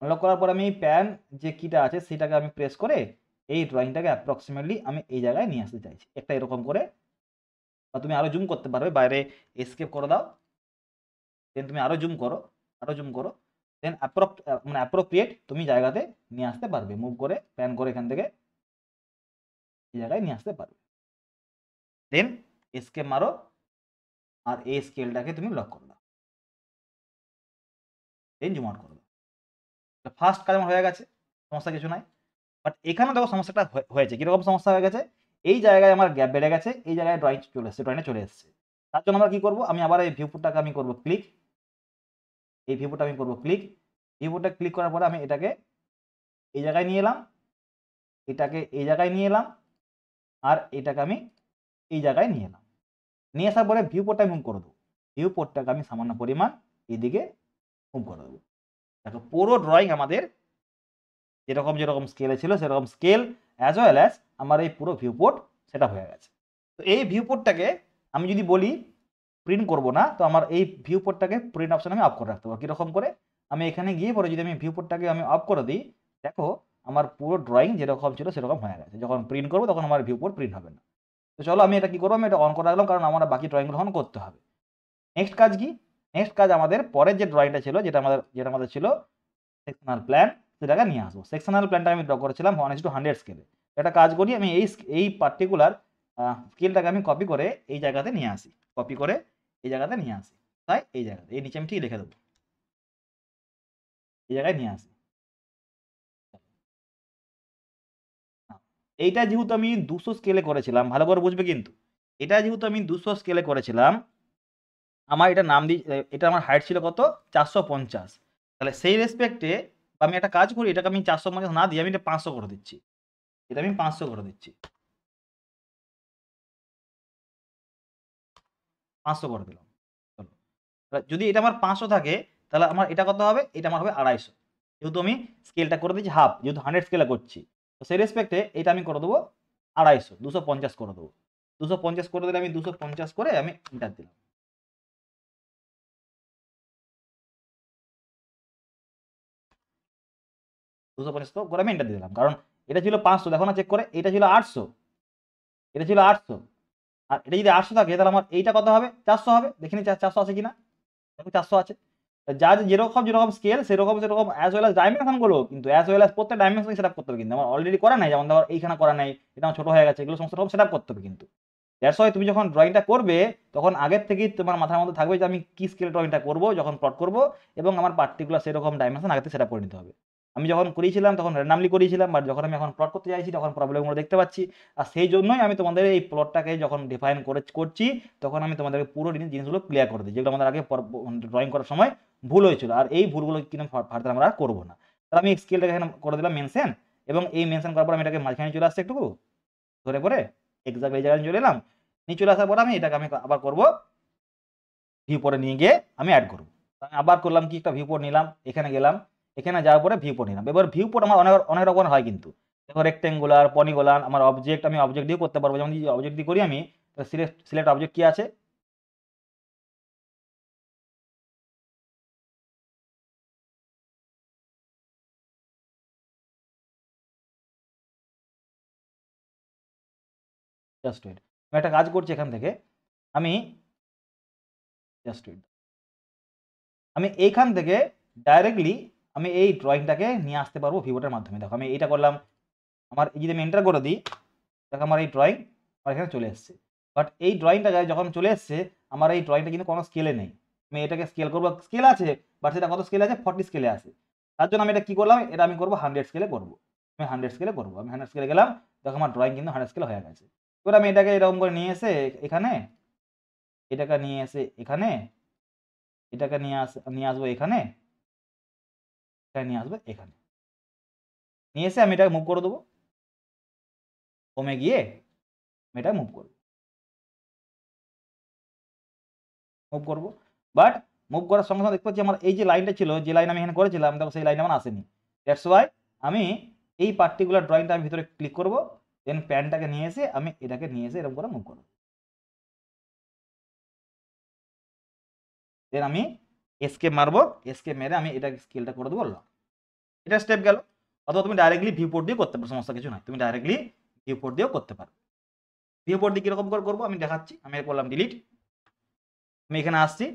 আনলক করার পর আমি প্যান যে কিটা আছে সেটাকে আমি প্রেস করে এই ড্রয়িংটাকে অ্যাপ্রক্সিমেটলি আমি এই জায়গায় নিয়ে আসতে চাইছি, একটা এরকম করে। বা তুমি আরও জুম করতে পারবে, বাইরে এসকেপ করে দাও, দেন তুমি আরও জুম করো, দেন অ্যাপ্রোপ্রিয়েট তুমি জায়গাতে নিয়ে আসতে পারবে, মুভ করে প্যান করে এখান থেকে এই জায়গায় নিয়ে আসতে পারবে। দেন এসকেপ মারো আর এই স্কেলটাকে তুমি লক করে দাও, দেন জুম আউট করে দাও। ফার্স্ট কাজ আমার হয়ে গেছে, সমস্যা কিছু নাই। বাট এখানে দেখো সমস্যাটা হয়েছে, কীরকম সমস্যা হয়ে গেছে, এই জায়গায় আমার গ্যাপ বেড়ে গেছে, এই জায়গায় ড্রয়িংটা চলে এসছে। তার জন্য আমরা কী করবো, আমি আবার এই ভিউপুটটাকে আমি করবো ক্লিক, ভিউপুটটা ক্লিক করার পরে আমি এটাকে এই জায়গায় নিয়ে এলাম, এটাকে এই জায়গায় নিয়ে এলাম, আর এটাকে আমি এই জায়গায় নিয়ে এলাম। নিয়ে আসার পরে ভিউপোর্টটা মুভ করে দেবো, ভিউপোর্টটাকে আমি সামান্য পরিমাণ এদিকে মুভ করে দেবো। দেখো পুরো ড্রয়িং আমাদের যেরকম স্কেলে ছিল সেরকম স্কেল অ্যাজ ওয়েল অ্যাজ আমার এই পুরো ভিউপোর্ট সেটা হয়ে গেছে। তো এই ভিউপোর্টটাকে আমি যদি বলি প্রিন্ট করব না, তো আমার এই ভিউপোর্টটাকে প্রিন্ট অপশন আমি অফ করে রাখতে পারবো। কীরকম করে, আমি এখানে গিয়ে পরে যদি আমি ভিউপোর্টটাকে আমি অফ করে দিই, দেখো আমার পুরো ড্রয়িং যেরকম ছিল সেরকম হয়ে গেছে। যখন প্রিন্ট করবো তখন আমার ভিউপোর্ট প্রিন্ট হবে না। তো চলো আমি এটা কী করবো, আমি এটা অন করে রাখলাম, কারণ আমার বাকি ড্রয়িংগুলো এখন করতে হবে। নেক্সট কাজ কি, নেক্সট কাজ আমাদের পরের যে ড্রয়িংটা ছিল, যেটা আমাদের ছিল সেকশনাল প্ল্যান, সেটাকে নিয়ে আসবো। সেকশনাল প্ল্যানটা আমি ড্র করেছিলাম 1:100 স্কেলে। একটা কাজ করি, আমি এই পার্টিকুলার স্কেলটাকে আমি কপি করে এই জায়গাতে নিয়ে আসি, তাই এই জায়গাতে এই নিচে আমি ঠিক লিখে দেবো, এই জায়গায় নিয়ে আসি। এইটা যেহেতু আমি 200 স্কেলে করেছিলাম, ভালো করে বুঝবে কিন্তু, এটা যেহেতু আমি 200 স্কেলে করেছিলাম, আমার এটা নাম দিই, এটা আমার হাইট ছিল কত 450। তাহলে সেই রেসপেক্টে আমি একটা কাজ করি, এটাকে আমি 450 না দিয়ে আমি এটা 500 করে দিচ্ছি, এটা আমি 500 করে দিচ্ছি, 500 করে দিলাম। চলো, যদি এটা আমার 500 থাকে তাহলে আমার এটা কত হবে, এটা আমার হবে 250। যেহেতু আমি স্কেলটা করে দিচ্ছি হাফ, যেহেতু 100 স্কেলে করছি, তো সেই রেসপেক্টে এটা আমি করে দেবো 250, 250 করে দেবো। 250 করে দিলে আমি 250 করে আমি এন্টার দিলাম। 250 করে আমি এন্টার দিলাম, কারণ এটা ছিল 500, দেখো না চেক করে, এটা ছিল 800, আর এটা যদি 800 থাকে তাহলে আমার এইটা কত হবে, 400 হবে। দেখিনি 400 আছে কিনা, দেখো 400 আছে। যার যেরকম স্কেল সেরকম অ্যাজ ওয়েল অ্যাজ ডাইমেনশনগুলো, কিন্তু অ্যাজ ওয়েল অ্যাজ প্রত্যেক ডাইমেনশন সেট আপ করতে হবে। কিন্তু আমার অলরেডি করা নাই, যেমন ধর এইখানে করা নাই, এটা আমার ছোটো হয়ে গেছে, এগুলো সমস্ত রকম সেট আপ করতে হবে। কিন্তু দ্যাটস ওয়াই তুমি যখন ড্রয়িংটা করবে তখন আগের থেকেই তোমার মাথার মধ্যে থাকবে যে আমি কি স্কেল ড্রয়িংটা করবো যখন প্লট করবো, এবং আমার পার্টিকুলার সেরকম ডাইমেনশন আগে থেকে সেট আপ করে নিতে হবে। আমি যখন করিয়েছিলাম তখন র্যান্ডামলি করিয়েছিলাম, বাট যখন আমি এখন প্লট করতে চাইছি তখন প্রবলেমগুলো দেখতে পাচ্ছি। আর সেই জন্যই আমি তোমাদের এই প্লটটাকে যখন ডিফাইন করছি তখন আমি তোমাদেরকে পুরো জিনিসগুলো ক্লিয়ার করে দিই, যেগুলো আমাদের আগে ড্রয়িং করার সময় ভুল হয়েছিল। আর এই ভুলগুলো কিন্তু ফার্দার আমরা আর করবো না। তাহলে আমি স্কেলটাকে এখানে করে দিলাম মেনশন, এবং এই মেনশন করার পর আমি এটাকে মাঝখানে চলে আসছে একটু ধরে পরে এক্সাক্ট এই জায়গায় চলে এলাম। নিয়ে চলে আসার পর আমি এটাকে আমি আবার করবো ভিউ পরে নিয়ে গিয়ে আমি অ্যাড করবো। আমি আবার করলাম কি, একটা ভিউ পোর্ট নিলাম, এখানে গেলাম, এখানে যাওয়ার পরে ভিউ পোর্ট নিলাম। এবার ভিউ পোর্ট আমার অনেক অনেক রকম হয় কিন্তু, দেখো রেক্টেঙ্গুলার, পলিগোনাল, আমার অবজেক্ট, আমি অবজেক্ট দিয়ে করতে পারবো। যেমন যদি অবজেক্ট দিয়ে করি আমি, সিলেক্ট অবজেক্ট কি আছে, জাস্ট ওয়েট, আমি একটা কাজ করছি এখান থেকে, আমি জাস্ট ওয়েট, আমি এইখান থেকে ডাইরেক্টলি আমি এই ড্রয়িংটাকে নিয়ে আসতে পারবো ভিউটার মাধ্যমে। দেখো আমি এইটা করলাম, আমার এই যদি আমি এন্টার করে দিই, দেখো আমার এই ড্রয়িং আমার এখানে চলে এসছে। বাট এই ড্রয়িংটা যখন চলে এসছে, আমার এই ড্রয়িংটা কিন্তু কোনো স্কেলে নেই। আমি এটাকে স্কেল করবো, স্কেল আছে, বাট সেটা কত স্কেলে আছে, 40 স্কেলে আছে। তার জন্য আমি এটা কি করলাম, এটা আমি করবো 100 স্কেলে করবো। আমি 100 স্কেলে করবো, আমি 100 স্কেলে গেলাম, দেখো আমার ড্রয়িং কিন্তু 100 স্কেলে হয়ে গেছে। এবার আমি এটাকে এরকম করে নিয়ে এসে এখানে, এটাকে নিয়ে এসে এখানে, এটাকে নিয়ে আসবো এখানে, এটা নিয়ে আসবো এখানে, নিয়ে এসে আমি এটাকে মুভ করে দেবো, কমে গিয়ে আমি এটা মুভ করবো, বাট মুভ করার সঙ্গে সঙ্গে দেখতে পাচ্ছি আমার এই যে লাইনটা ছিল, যে লাইন আমি এখানে করেছিলাম, দেখো সেই লাইন আমার আসেনি। দ্যাটস ওয়াই আমি এই পার্টিকুলার ড্রয়িংটা আমি ভিতরে ক্লিক করব, দেন প্যানটাকে নিয়ে এসে আমি এটাকে নিয়ে এসে এরকম করে মুভ করবো, দেন আমি এসকেপ মারবো, এসকেপ মেরে আমি এটা স্কেলটা করে দেবো। এটা স্টেপ গেল। অথবা তুমি ডাইরেক্টলি ভিউ পোর্ট দিয়ে করতে পারো, সমস্যা কিছু নয়, তুমি ডাইরেক্টলি ভিউ পোর্ট দিয়েও করতে পারো। ভিউ পোর্ট দিয়ে কীরকম করে করবো আমি দেখাচ্ছি। আমি করলাম ডিলিট, আমি এখানে আসছি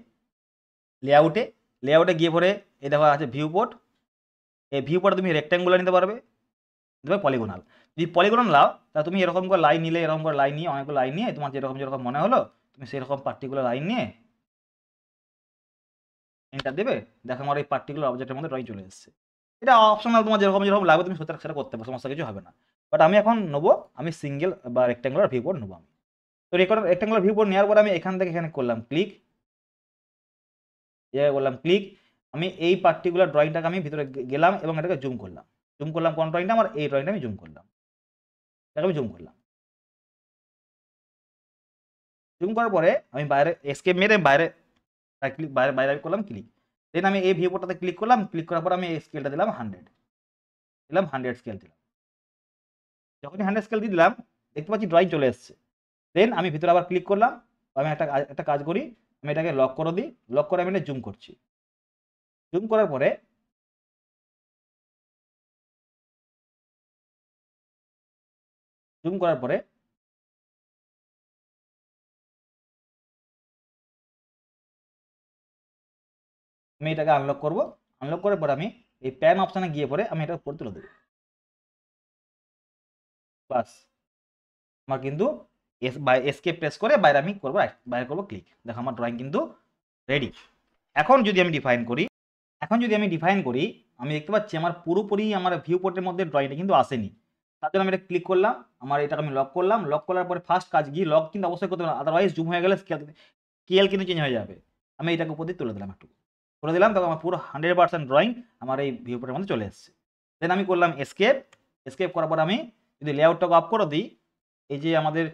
লেআউটে, লেআউটে গিয়ে পরে এই দেখো আছে ভিউ পোর্ট। এই ভিউ পোর্টে তুমি রেক্ট্যাঙ্গুলার নিতে পারবে, দেবে পলিগোনাল। যদি পলিগোনাল নাও তাহলে তুমি এরকম করে লাইন নিলে, এরকম করে লাইন নিয়ে, অনেকগুলো লাইন নিয়ে, তোমার যেরকম যেরকম মনে হলো তুমি সেরকম পার্টিকুলার লাইন নিয়ে এন্টার দেবে, দেখো আমার এই পার্টিকুলার অবজেক্টের মধ্যে ড্রয়িং চলে এসেছে। এটা অপশনাল, তোমার যেরকম যেরকম লাগবে তুমি সেটা করতে পারো, সমস্যা কিছু হবে না। বাট আমি এখন নেবো, আমি সিঙ্গেল বা রেক্ট্যাঙ্গুলার ভিউ পোর্ট নেবো আমি। তো রেক্ট্যাঙ্গুলার ভিউ পোর্ট নেওয়ার পর আমি এখান থেকে এখানে করলাম ক্লিক, জায়গায় করলাম ক্লিক, আমি এই পার্টিকুলার ড্রয়িংটাকে আমি ভিতরে গেলাম এবং এটাকে জুম করলাম। জুম করলাম কোন ড্রয়িংটা, আমার এই ড্রয়িংটা আমি জুম করলাম, এটাকে আমি জুম করলাম। জুম করার পরে আমি বাইরে এসকেপ মেরে বাইরে বাইরে বাইরে করলাম ক্লিক, দেন আমি এই ভিউ পোর্টটাতে ক্লিক করলাম। ক্লিক করার পর আমি এই স্কেলটা দিলাম 100, দিলাম 100 স্কেল দিলাম। যখনই 100 স্কেল দিয়ে দিলাম দেখতে পাচ্ছি ড্রয়িং চলে এসছে। দেন আমি ভিতরে আবার ক্লিক করলাম, আমি একটা কাজ করি, আমি এটাকে লক করে দিই, লক করে আমি এটা জুম করছি। জুম করার পরে জুম করার পরে আমি এটাকে আনলক করব। আনলক করার পরে আমি এই প্যান অপশানে গিয়ে পরে আমি এটা উপরে তুলে দেবো, বাস আমার কিন্তু এসকেপ প্রেস করে বাইরে আমি করবো, বাইরে করবো ক্লিক, দেখো আমার ড্রয়িং কিন্তু রেডি। এখন যদি আমি ডিফাইন করি, আমি দেখতে পাচ্ছি আমার পুরোপুরি আমার ভিউ পোর্টের মধ্যে ড্রয়িংটা কিন্তু আসেনি। তার জন্য আমি এটা ক্লিক করলাম, আমার এটাকে আমি লক করলাম। লক করার পরে ফার্স্ট কাজ গিয়ে লক কিন্তু অবশ্যই করতে হবে, আদারওয়াইজ জুম হয়ে গেলে স্কেল কিন্তু চেঞ্জ হয়ে যাবে। আমি এটাকে উপর দিয়ে তুলে দিলাম, একটু তুলে দিলাম, তখন আমার পুরো 100% ড্রয়িং আমার এই ভিউ পোর্টের মধ্যে চলে এসেছে। দেন আমি করলাম এসকেপ, এসকেপ করার পর আমি যদি লেআউটটাকে অফ করে দিই, এই যে আমাদের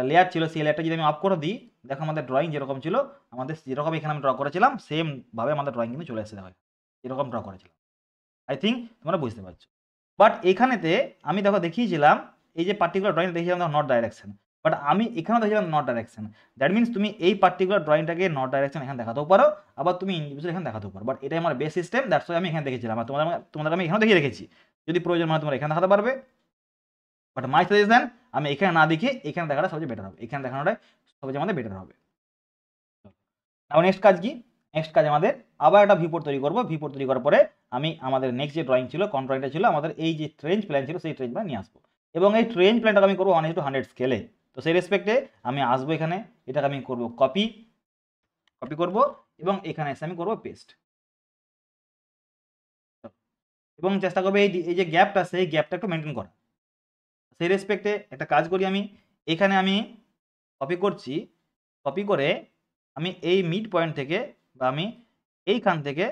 লেয়ার ছিল সেই লেয়ারটা যদি আমি অফ করে দিই, দেখো আমাদের ড্রয়িং যেরকম ছিল, আমাদের যেরকম এখানে আমি ড্র করেছিলাম সেমভাবে আমাদের ড্রয়িং কিন্তু চলে এসেছে, দেখো এরকম ড্র করেছিলাম। আই থিঙ্ক তোমরা বুঝতে পারছো। বাট এখানেতে আমি দেখো দেখিয়েছিলাম এই যে পার্টিকুলার ড্রয়িং দেখিয়েছিলাম নট ডাইরেকশন, বাট আমি এখানেও দেখেছিলাম নট ডাইরেকশন। দ্যাট মিনস তুমি এই পার্টিকুলার ড্রয়িংটাকে নট ডাইরেকশন এখানে দেখাতেও পারো, আবার তুমি ইন্ডিভিজুয়াল এখানে দেখাতেও পারো। বাট এটাই আমার বেস সিস্টেম, দ্যাটস ওয়াই আমি এখানে দেখেছিলাম, আর তোমাদের আমি এখানে দেখিয়ে রেখেছি। যদি প্রয়োজন হয় তোমরা এখানে দেখাতে পারবে, বাট মাই সাজেশন আমি এখানে না দেখে এখানে দেখাটা সবচেয়ে বেটার হবে, এখানে দেখানোটাই সবচেয়ে আমাদের বেটার হবে। তারপর নেক্সট কাজ কি, নেক্সট কাজ আমাদের আবার একটা ভিউপোর্ট তৈরি করবো। ভিউপোর্ট তৈরি করার পরে আমি আমাদের নেক্সট যে ড্রয়িং ছিল, কোন ড্রয়িংটা ছিল, আমাদের এই যে ট্রেঞ্জ প্ল্যান ছিল সেই ট্রেঞ্জ প্ল্যান নিয়ে আসবো, এবং এই ট্রেঞ্জ প্ল্যানটাকে আমি করবো 1:100 স্কেলে। তো সেই রেসপেক্টে আমি আসবো এখানে, এটাকে আমি করবো কপি করবো, এবং এখানে এসে আমি করবো পেস্ট। এবং চেষ্টা করবে এই যে গ্যাপটা সেই গ্যাপটা একটু মেনটেন করা। সেই রেসপেক্টে একটা কাজ করি আমি, এখানে আমি কপি করছি, কপি করে আমি এই মিড পয়েন্ট থেকে বা আমি এইখান থেকে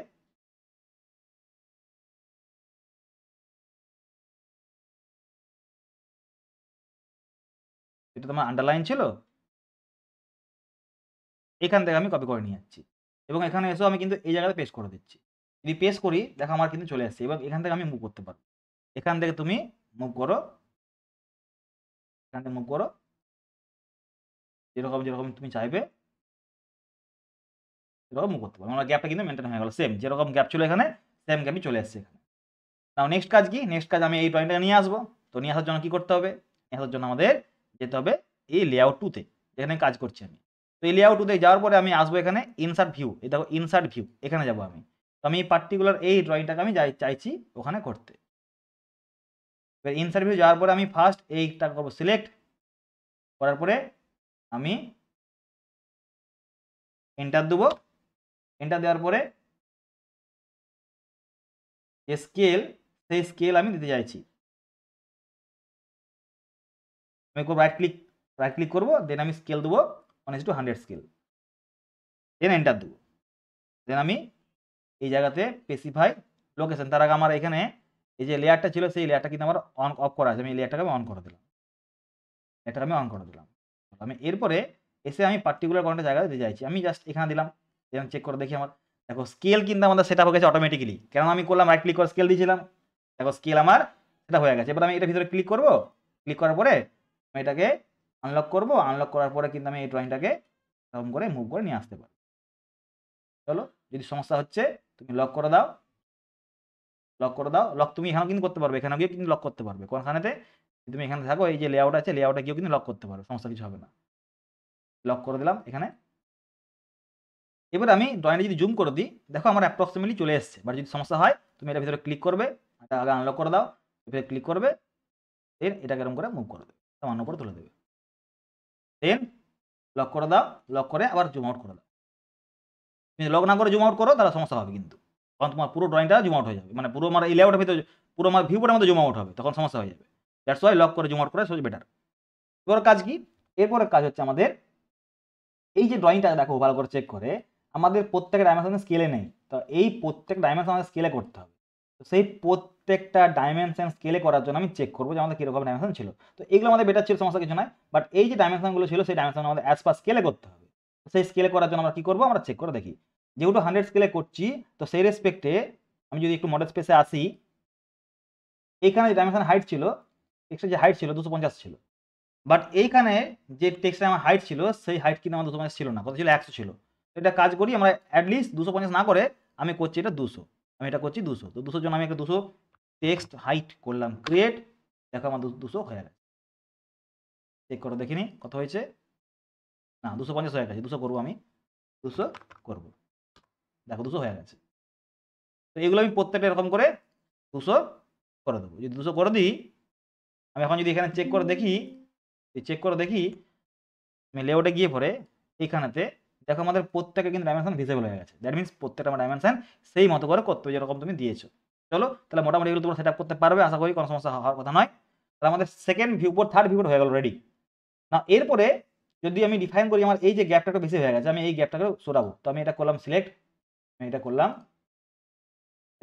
এটা তোমার আন্ডারলাইন ছিল, এখান থেকে আমি কপি করে নিয়ে যাচ্ছি এবং এখানে এসেও আমি কিন্তু এই জায়গাতে পেস্ট করে দিচ্ছি। যদি পেস্ট করি দেখো আমার কিন্তু চলে আসছে এবং এখান থেকে আমি মুভ করতে পারবো। এখান থেকে তুমি মুভ করো, এখান থেকে মুভ করো যেরকম যেরকম তুমি চাইবে সেরকম মুভ করতে পারবো। আমার গ্যাপটা কিন্তু মেনটেন হয়ে গেল, সেম যেরকম গ্যাপ ছিল এখানে সেম গ্যাপই চলে আসছে এখানে। নাও নেক্সট কাজ কি, নেক্সট কাজ আমি এই ড্রয়িংটা নিয়ে আসবো। তো নিয়ে আসার জন্য কি করতে হবে, নিয়ে আসার জন্য আমাদের যেতে হবে এই লেআউট টুতে, যেখানে কাজ করছি আমি। তো এই লেআউট টুতে যাওয়ার পরে আমি আসবো এখানে ইনসার্ট ভিউ, এই দেখো ইনসার্ট ভিউ, এখানে যাবো আমি। তো আমি পার্টিকুলার এই ড্রয়িংটাকে আমি চাইছি ওখানে করতে। এবার ইনসার্ট ভিউ যাওয়ার পরে আমি ফার্স্ট এইটা করবো সিলেক্ট, করার পরে আমি এন্টার দেবো। এন্টার দেওয়ার পরে যে স্কেল, সেই স্কেল আমি দিতে চাইছি। আমি করবো রাইট ক্লিক করবো, দেন আমি স্কেল দেবো 1:100 স্কেল, দেন এন্টার দেবো। দেন আমি এই জায়গাতে স্পেসিফাই লোকেশন, তার আগে আমার এখানে এই যে লেয়ারটা ছিল সেই লেয়ারটা কিন্তু আমার অন অফ করা আছে, আমি এই লেয়ারটাকে আমি অন করে দিলাম, এটাকে আমি অন করে দিলাম। আমি এরপরে এসে আমি পার্টিকুলার কোনটা জায়গায় দিতে চাইছি, আমি জাস্ট এখানে দিলাম। যেমন চেক করে দেখি আমার, দেখো স্কেল কিন্তু আমাদের সেট আপ হয়ে গেছে অটোমেটিক্যালি, কেন আমি করলাম রাইট ক্লিক করে স্কেল দিয়েছিলাম, দেখো স্কেল আমার সেটা হয়ে গেছে। এবার আমি এটার ভিতরে ক্লিক করব, ক্লিক করার পরে আমি এটাকে আনলক করব, আনলক করার পরে কিন্তু আমি এই ড্রয়িংটাকে এরকম করে মুভ করে নিয়ে আসতে পারি। চলো, যদি সমস্যা হচ্ছে তুমি লক করে দাও, লক করে দাও। লক তুমি এখানেও কিন্তু করতে পারবে, এখানে গিয়ে কিন্তু লক করতে পারবে, কোনখানেতে তুমি এখানে থাকো, এই যে লেআউট আছে লেআউটে গিয়েও কিন্তু লক করতে পারবে, সমস্যা কিছু হবে না। লক করে দিলাম এখানে। এবার আমি ড্রয়িংটা যদি জুম করে দিই দেখো আমার অ্যাপ্রক্সিমেটলি চলে এসছে। বাট যদি সমস্যা হয় তুমি এটার ভিতরে ক্লিক করবে, এটা আগে আনলক করে দাও, এবার ক্লিক করবে, দেন এটাকে এরকম করে মুভ করে দেবে, সামান্য করে তুলে দেবে, দেন লক করে দাও, লক করে আবার জুম আউট করে দাও। তুমি লক না করে জুম আউট করো তাহলে সমস্যা হবে কিন্তু, তখন তোমার পুরো ড্রয়িংটা জুম আউট হয়ে যাবে, মানে পুরো আমার এই লেআউটের ভিতরে পুরো আমার ভিউটার মধ্যে জুম আউট হবে, তখন সমস্যা হয়ে যাবে। দ্যাটস ওয়াই লক করে জুম আউট করে সোজ বেটার। এবার কাজ কি, এরপরের কাজ হচ্ছে আমাদের এই যে ড্রয়িংটা দেখো ভালো করে চেক করে, আমাদের প্রত্যেকটা ডাইমেনশন স্কেলে নেই, তো এই প্রত্যেক ডাইমেনশন আমাদের স্কেলে করতে হবে। তো সেই প্রত্যেকটা ডাইমেনশন স্কেলে করার জন্য আমি চেক করবো যে আমাদের কীরকম ডাইমেনশন ছিল। তো এগুলো আমাদের বেটার ছিল, সমস্যা কিছু নয়, বাট এই যে ডাইমেনশনগুলো ছিল সেই ডাইমেনশন আমাদের অ্যাজ পার স্কেলে করতে হবে। সেই স্কেলে করার জন্য আমরা কী করবো, আমরা চেক করে দেখি। যেহেতু 100 স্কেলে করছি তো সেই রেসপেক্টে আমি যদি একটু মডেল স্পেসে আসি, এইখানে যে ডাইমেনশন হাইট ছিল, টেক্সটের যে হাইট ছিল 250 ছিল, বাট এইখানে যে টেক্সটের আমার হাইট ছিল সেই হাইট কিন্তু আমার 250 ছিল না, কত ছিল 100 ছিল। তো এটা কাজ করি আমরা অ্যাটলিস্ট 250 না করে আমি করছি এটা 200, আমি এটা করছি 200। তো 200 জন্য আমি একটা 200 টেক্সট হাইট করলাম ক্রিয়েট, দেখো আমার 200 হয়ে গেছে। চেক করে দেখিনি কত হয়েছে, না 250 হয়ে গেছে, 200 করবো আমি, 200 করবো, দেখো 200 হয়ে গেছে। তো এগুলো আমি প্রত্যেকটা এরকম করে 200 করে দেবো। যদি 200 করে দিই, আমি এখন যদি এখানে চেক করে দেখি, আমি লেআউটে গিয়ে পরে এইখানেতে দেখো আমাদের প্রত্যেকের কিন্তু ডাইমেনশন ভিজিবল হয়ে গেছে। দ্যাট মিনস প্রত্যেকটা আমার ডাইমেনশন সেই মতো করে করতে হবে যেরকম তুমি দিয়েছো। চলো তাহলে মোটামুটি এগুলো তোমরা সেট আপ করতে পারবে, আশা করি কোনো সমস্যা হওয়ার কথা নয়। তাহলে আমাদের সেকেন্ড ভিউপোর্ট থার্ড ভিউপোর্ট হয়ে গেল রেডি। না এরপরে যদি আমি ডিফাইন করি আমার এই যে গ্যাপটা একটু বেশি হয়ে গেছে, আমি এই গ্যাপটাকে সরাবো। তো আমি এটা করলাম সিলেক্ট, আমি এটা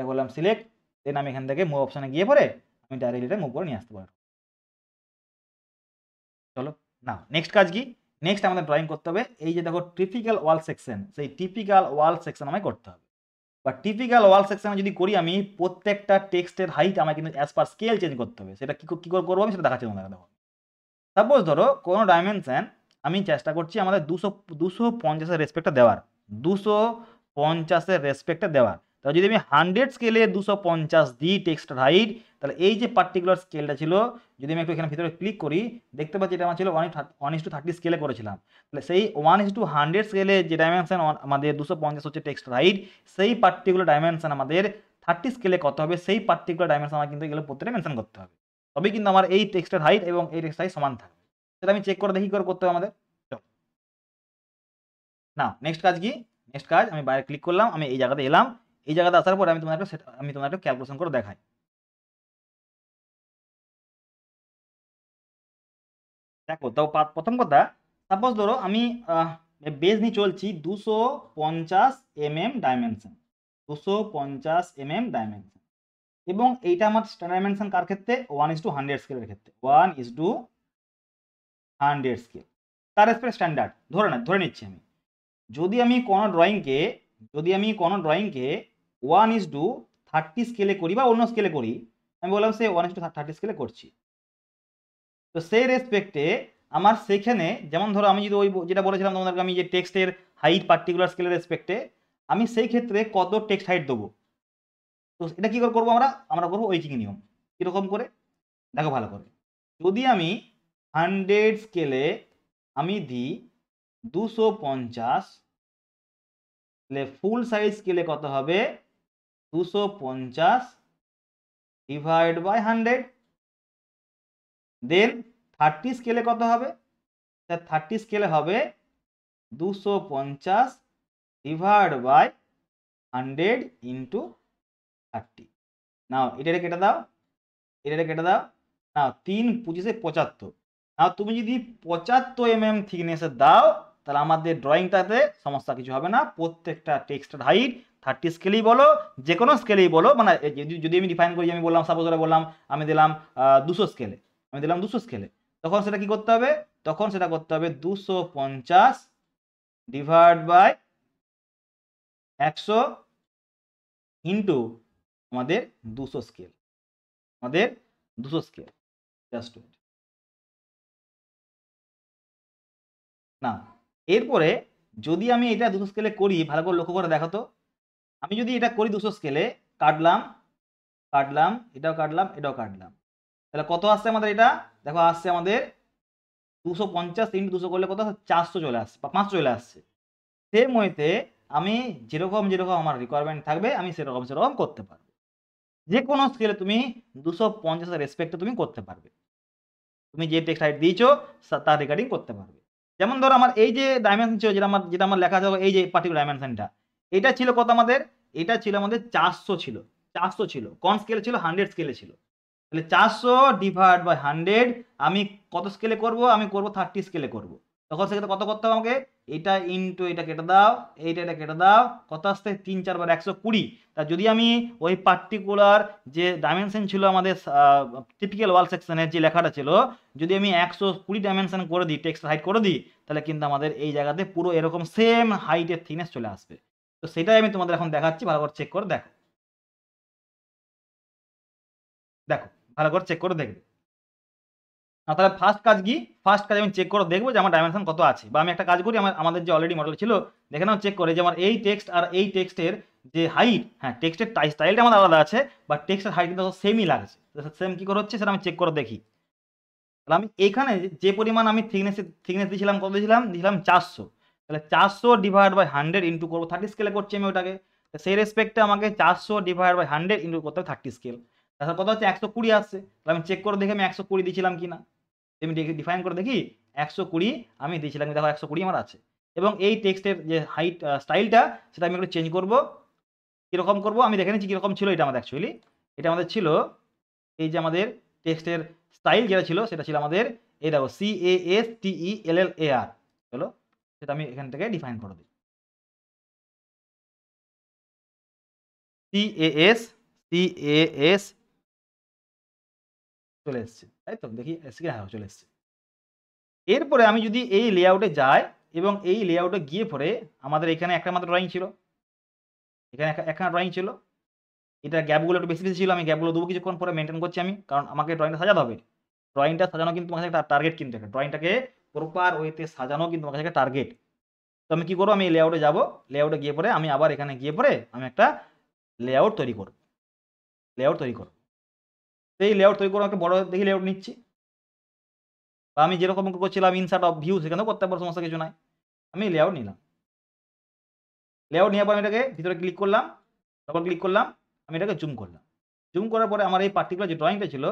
করলাম সিলেক্ট, দেন আমি এখান থেকে মুভ অপশানে গিয়ে পরে আমি ডাইরেক্ট এটা মুভ করে নিয়ে আসতে পারবো। চলো না নেক্সট কাজ কি, নেক্সট আমাদের ড্রয়িং করতে হবে এই যে দেখো টিপিক্যাল ওয়াল সেকশন, সেই টিপিক্যাল ওয়াল সেকশন আমায় করতে হবে। বা টিপিক্যাল ওয়াল সেকশনে যদি করি আমি প্রত্যেকটা টেক্সটের হাইট আমায় কিন্তু অ্যাজ পার স্কেল চেঞ্জ করতে হবে। সেটা কী করে করবো আমি সেটা দেখাচ্ছি তোমাদের। দেখো সাপোজ ধরো কোনো ডাইমেনশন আমি চেষ্টা করছি আমাদের 250-এর রেসপেক্টটা দেওয়ার, 250-এর রেসপেক্টটা দেওয়ার। তাহলে যদি আমি 100 স্কেলে 250 দিই টেক্সট হাইট, তাহলে এই যে পার্টিকুলার স্কেলটা ছিল যদি আমি একটু এখানে ভিতরে ক্লিক করি দেখতে পাচ্ছি এটা আমার ছিল 1:30 স্কেলে করেছিলাম। তাহলে সেই 1:100 স্কেলে যে ডাইমেনশন আমাদের 250 হচ্ছে টেক্সট হাইট, সেই পার্টিকুলার ডাইমেনশন আমাদের 30 স্কেলে কত হবে সেই পার্টিকুলার ডাইমেনশন আমার কিন্তু এগুলো প্রত্যেকটা মেনশন করতে হবে, তবেই কিন্তু আমার এই টেক্সটের হাইট এবং এই টেক্সট হাইট সমান থাকবে। সেটা আমি চেক করে দেখি করে করতে হবে আমাদের। না নেক্সট কাজ কি, নেক্সট কাজ আমি বাইরে ক্লিক করলাম, আমি এই জায়গাতে এলাম, এই জায়গাতে আসার পরে আমি তোমাদের একটা ক্যালকুলেশন করে দেখাই। দেখো, তো প্রথম কথা, সাপোজ ধরো আমি বেজ নিয়ে চলছি 250 mm ডাইমেনশন, 250 mm ডাইমেনশন, এবং এইটা আমার স্ট্যান্ডার্ড ডাইমেনশন কার ক্ষেত্রে? 1:100 স্কেলের ক্ষেত্রে, 1:100 স্কেল, তার স্ট্যান্ডার্ড ধরে নিচ্ছি আমি। যদি আমি কোনো ড্রয়িংকে 1:30 স্কেলে করি বা অন্য স্কেলে করি, আমি বললাম সে 1:30 স্কেলে করছি, তো সেই রেসপেক্টে আমার সেখানে যেমন ধরো আমি যদি ওই যেটা বলেছিলাম তোমাদেরকে, আমি যে টেক্সটের হাইট পার্টিকুলার স্কেলের রেসপেক্টে, আমি সেই ক্ষেত্রে কত টেক্সট হাইট দেবো, তো এটা কি করে করবো? আমরা করবো ওয়েজিং নিয়ম। কিরকম করে? দেখো ভালো করে, যদি আমি 100 স্কেলে আমি দিই 250, তাহলে ফুল সাইজ স্কেলে কত হবে? 250 ডিভাইড বাই 100। দেন 30 স্কেলে কত হবে? 30 স্কেলে হবে 250 ডিভাইড বাই 100 ইন্টু 30। নাও এটা কেটে দাও, এটা কেটে দাও। নাও 3×25=75। নাও তুমি যদি 75 mm থিকনেসে দাও, তাহলে আমাদের ড্রয়িংটাতে সমস্যা কিছু হবে না। প্রত্যেকটা টেক্সটের হাইট 30 স্কেলেই বলো, যে কোনো স্কেলেই বলো, মানে যদি আমি ডিফাইন করি, আমি বললাম সাপোজ বললাম আমি দিলাম 200 স্কেলে, তখন সেটা কি করতে হবে? তখন সেটা করতে হবে 250 ডিভাইড বাই 100 ইন্টু আমাদের 200 স্কেল, জাস্ট না। এরপরে যদি আমি এটা 200 স্কেলে করি, ভালো করে লক্ষ্য করে দেখো তো, আমি যদি এটা করি 200 স্কেলে, কাটলাম, এটাও কাটলাম, তাহলে কত আসছে আমাদের? এটা দেখো আসছে আমাদের 250 ইন্টু 200 করলে কত? 400 চলে আসছে বা 500 চলে আসছে। সেম ওয়েতে আমি যেরকম আমার রিকোয়ারমেন্ট থাকবে, আমি সেরকম করতে পারবো। যে কোনো স্কেলে তুমি 250 রেসপেক্টে তুমি করতে পারবে, তুমি যে টেক্সট হাইট দিয়েছো তার রেকর্ডিং করতে পারবে। যেমন ধরো আমার এই যে ডাইমেনশন ছিল, যেটা আমার লেখা যাবে, এই যে পার্টিকুলার ডাইমেনশনটা, এটা ছিল কত আমাদের? এটা ছিল আমাদের 400 ছিল, কোন স্কেলে ছিল? 100 স্কেলে ছিল। তাহলে 400 ডিভাইড বাই 100 আমি কত স্কেলে করব? আমি করব 30 স্কেলে করব। তখন সেক্ষেত্রে কত করতে হবে আমাকে? এটা ইন্টু এটা কেটে দাও, এটা কেটে দাও, কত আসছে? 3 4 বার 120। তা যদি আমি ওই পার্টিকুলার যে ডাইমেনশন ছিল আমাদের টিপিক্যাল ওয়াল সেকশনের যে লেখাটা ছিল, যদি আমি 120 ডাইমেনশন করে দিই, টেক্সট হাইট করে দিই, তাহলে কিন্তু আমাদের এই জায়গাতে পুরো এরকম সেম হাইটের থিকনেস চলে আসবে। তো সেটাই আমি তোমাদের এখন দেখাচ্ছি, ভালো করে চেক করে দেখো। ভালো করে চেক করে দেখবে। তাহলে ফার্স্ট কাজ আমি চেক করে দেখবো যে আমার ডাইমেনশন কত আছে, বা আমি একটা কাজ করি, আমাদের যে অলরেডি মডেল ছিল, দেখে নাও চেক করে যে আমার এই টেক্সট আর এই টেক্সটের যে হাইট, হ্যাঁ টেক্সটের স্টাইলটা আমাদের আলাদা আছে, বা টেক্সটের হাইট কিন্তু সেমই লাগছে। সেম কি করে হচ্ছে সেটা আমি চেক করে দেখি। তাহলে আমি এখানে যে পরিমাণ আমি থিকনেস দিয়েছিলাম, কত দিয়েছিলাম 400, তাহলে 400 ডিভাইড বাই 100 ইন্টু করবো 30 স্কেলে করছি আমি ওটাকে, সেই রেসপেক্টে আমাকে 400 ডিভাইড বাই 100 ইন্টু করতে হবে 30 স্কেল। তাহলে কত হচ্ছে? 120 আসছে। তাহলে আমি চেক করে দেখি আমি 120 দিয়েছিলাম কিনা, আমি ডিফাইন করে দেখি 120 আমি দিয়েছিলাম, দেখো 120 আমার আছে। এবং এই টেক্সটের যে হাইট স্টাইলটা, সেটা আমি একটু চেঞ্জ করবো। কীরকম করবো আমি দেখে নিচ্ছি কীরকম ছিল এটা আমাদের। অ্যাকচুয়ালি এটা আমাদের ছিল, এই যে আমাদের টেক্সটের স্টাইল যেটা ছিল, সেটা ছিল আমাদের এই দেখো CASTELLAR। চলো সেটা আমি এখান থেকে ডিফাইন করে দিই। CAS চলে এসছে, তাই তো? দেখি এসছে, হ্যাঁ চলে এসছে। এরপরে আমি যদি এই লেআউটে যাই, এবং এই লেআউটে গিয়ে পরে আমাদের এখানে একটা মাত্র ড্রয়িং ছিল, একখানা ড্রয়িং ছিল, এটা গ্যাপগুলো একটু বেশি ছিল, আমি গ্যাপগুলো দেবো কিছুক্ষণ পরে, মেনটেন করছি আমি, কারণ আমাকে ড্রয়িংটা সাজাতে হবে। ড্রয়িংটা সাজানো কিন্তু তোমার কাছে একটা টার্গেট, কিন্তু একটা ড্রয়িংটাকে প্রপার ওয়েতে সাজানো কিন্তু তোমার কাছে একটা টার্গেট। তো আমি কী করবো? আমি লেআউটে যাবো, লেআউটে গিয়ে পরে আমি আবার এখানে গিয়ে পরে আমি একটা লেআউট তৈরি করব। সেই লেআউট তৈরি করে একটা বড় দেখি লেআউট নিচ্ছি, বা আমি যেরকম করছিলাম ইনসার্ট অফ ভিউ, সেখানেও করতে পারবো, সমস্যা কিছু নাই। আমি লেআউট নিলাম, লেআউট নেওয়ার পর আমি এটাকে ভিতরে ক্লিক করলাম, ডবল ক্লিক করলাম, আমি এটাকে জুম করলাম। জুম করার পরে আমার এই পার্টিকুলার যে ড্রয়িংটা ছিল,